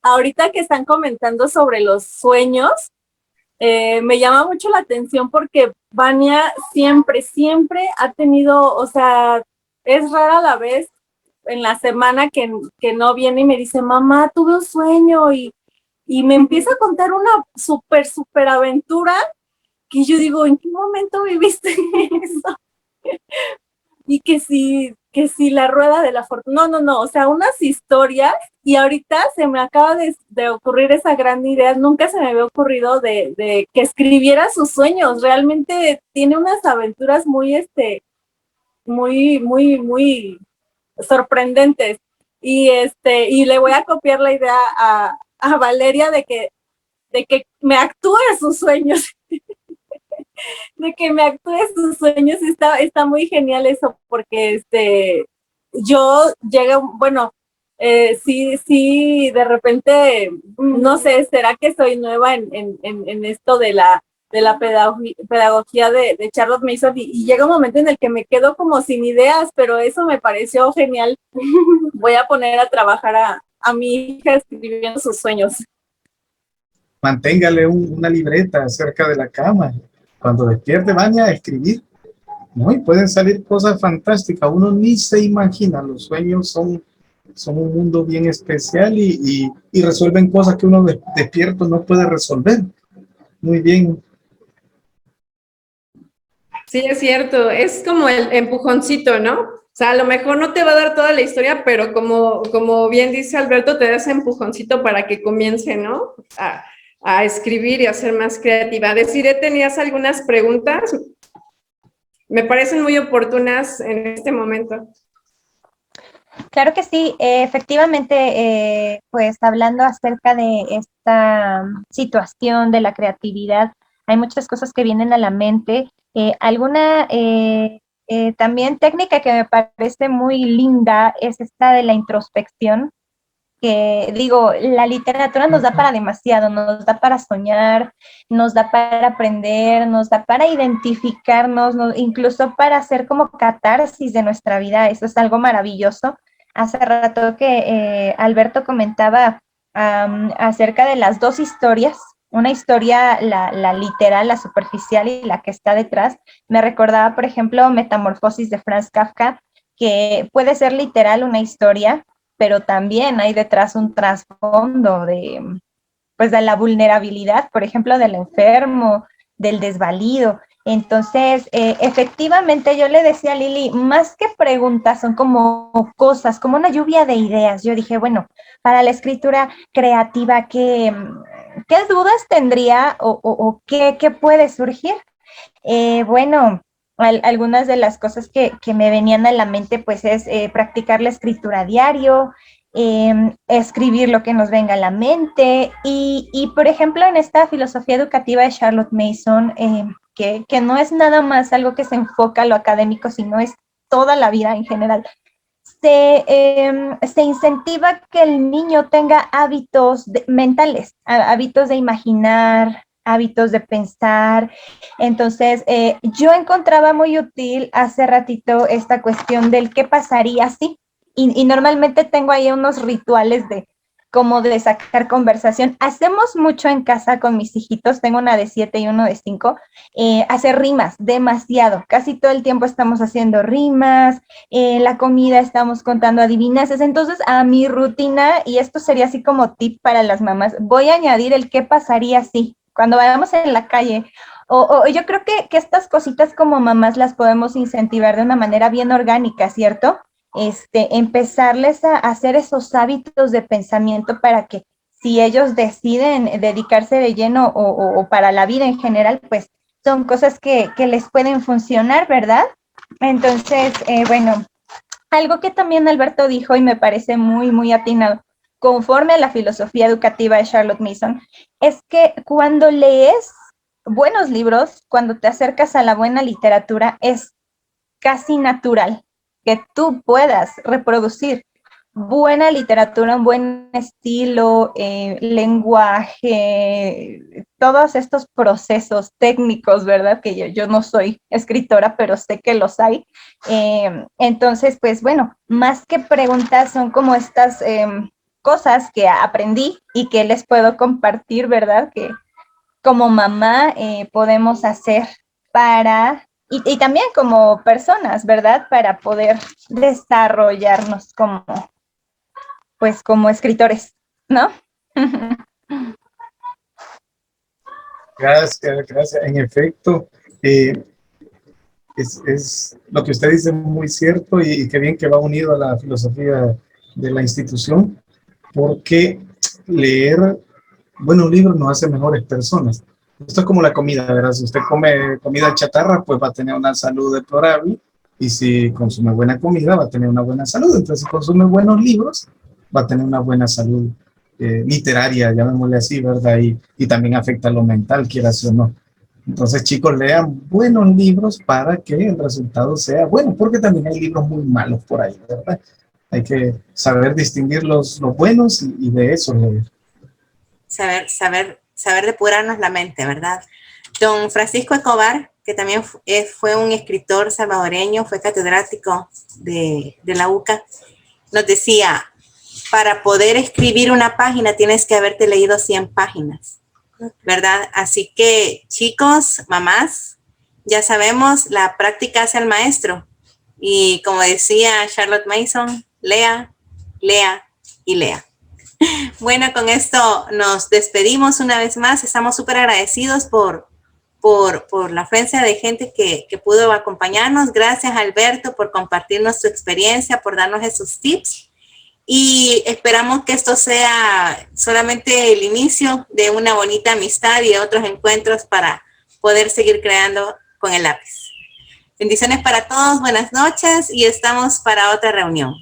Ahorita que están comentando sobre los sueños, me llama mucho la atención porque Vania siempre ha tenido, o sea, es rara la vez en la semana que no viene y me dice, mamá, tuve un sueño y me empieza a contar una súper aventura que yo digo, ¿en qué momento viviste eso? Y que si la rueda de la fortuna, no, o sea, unas historias, y ahorita se me acaba de ocurrir esa gran idea, nunca se me había ocurrido de que escribiera sus sueños, realmente tiene unas aventuras muy sorprendentes, y le voy a copiar la idea a Valeria de que me actúe sus sueños. De que me actúe sus sueños, está muy genial eso, porque yo llegué, bueno, sí, de repente, no sé, ¿será que soy nueva en esto de la pedagogía de Charlotte Mason? Y llega un momento en el que me quedo como sin ideas, pero eso me pareció genial. Voy a poner a trabajar a mi hija escribiendo sus sueños. Manténgale una libreta cerca de la cama. Cuando despierte, Vania, a escribir. ¿no? Y pueden salir cosas fantásticas, uno ni se imagina, los sueños son un mundo bien especial y resuelven cosas que uno despierto no puede resolver. Muy bien. Sí, es cierto, es como el empujoncito, ¿no? O sea, a lo mejor no te va a dar toda la historia, pero como bien dice Alberto, te da ese empujoncito para que comience, ¿no? A escribir y a ser más creativa. Desiree, ¿tenías algunas preguntas? Me parecen muy oportunas en este momento. Claro que sí, efectivamente, pues hablando acerca de esta situación de la creatividad, hay muchas cosas que vienen a la mente. Alguna también técnica que me parece muy linda es esta de la introspección, que digo, la literatura nos da para demasiado, nos da para soñar, nos da para aprender, nos da para identificarnos, incluso para hacer como catarsis de nuestra vida. Eso es algo maravilloso. Hace rato que Alberto comentaba acerca de las dos historias, una historia, la literal, la superficial y la que está detrás. Me recordaba, por ejemplo, Metamorfosis de Franz Kafka, que puede ser literal una historia, pero también hay detrás un trasfondo pues de la vulnerabilidad, por ejemplo, del enfermo, del desvalido. Entonces, efectivamente, yo le decía a Lili, más que preguntas, son como cosas, como una lluvia de ideas. Yo dije, bueno, para la escritura creativa, ¿qué dudas tendría o qué puede surgir? Bueno, algunas de las cosas que me venían a la mente, pues es practicar la escritura a diario, escribir lo que nos venga a la mente y, por ejemplo, en esta filosofía educativa de Charlotte Mason, que no es nada más algo que se enfoca a lo académico, sino es toda la vida en general. Se incentiva que el niño tenga hábitos mentales, hábitos de imaginar, hábitos de pensar. Entonces, yo encontraba muy útil hace ratito esta cuestión del qué pasaría si, y normalmente tengo ahí unos rituales como de sacar conversación. Hacemos mucho en casa con mis hijitos, tengo una de 7 y uno de 5, hacer rimas, demasiado. Casi todo el tiempo estamos haciendo rimas, la comida estamos contando adivinanzas. Entonces, a mi rutina, y esto sería así como tip para las mamás, voy a añadir el qué pasaría si, cuando vayamos en la calle. O yo creo que estas cositas como mamás las podemos incentivar de una manera bien orgánica, ¿cierto? Empezarles a hacer esos hábitos de pensamiento para que si ellos deciden dedicarse de lleno o para la vida en general, pues son cosas que les pueden funcionar, ¿verdad? Entonces, bueno, algo que también Alberto dijo y me parece muy, muy atinado, conforme a la filosofía educativa de Charlotte Mason, es que cuando lees buenos libros, cuando te acercas a la buena literatura, es casi natural que tú puedas reproducir buena literatura, un buen estilo, lenguaje, todos estos procesos técnicos, ¿verdad? Que yo no soy escritora, pero sé que los hay. Entonces, pues bueno, más que preguntas son como estas cosas que aprendí y que les puedo compartir, ¿verdad? Que como mamá podemos hacer para y también como personas, ¿verdad? Para poder desarrollarnos pues como escritores, ¿no? Gracias, gracias. En efecto, es lo que usted dice muy cierto y qué bien que va unido a la filosofía de la institución, porque leer buenos libros nos hace mejores personas. Esto es como la comida, ¿verdad? Si usted come comida chatarra, pues va a tener una salud deplorable, y si consume buena comida, va a tener una buena salud. Entonces, si consume buenos libros, va a tener una buena salud literaria, llamémosle así, ¿verdad? Y también afecta lo mental, quieras o no. Entonces, chicos, lean buenos libros para que el resultado sea bueno, porque también hay libros muy malos por ahí, ¿verdad? Hay que saber distinguir los buenos y de eso leer. Saber depurarnos la mente, ¿verdad? Don Francisco Escobar, que también fue un escritor salvadoreño, fue catedrático de la UCA, nos decía, para poder escribir una página tienes que haberte leído 100 páginas, ¿verdad? Así que, chicos, mamás, ya sabemos, la práctica hace al maestro. Y como decía Charlotte Mason, lea, lea y lea. Bueno, con esto nos despedimos una vez más. Estamos súper agradecidos por la afluencia de gente que pudo acompañarnos. Gracias, Alberto, por compartirnos tu experiencia, por darnos esos tips. Y esperamos que esto sea solamente el inicio de una bonita amistad y de otros encuentros para poder seguir creando con el lápiz. Bendiciones para todos, buenas noches y estamos para otra reunión.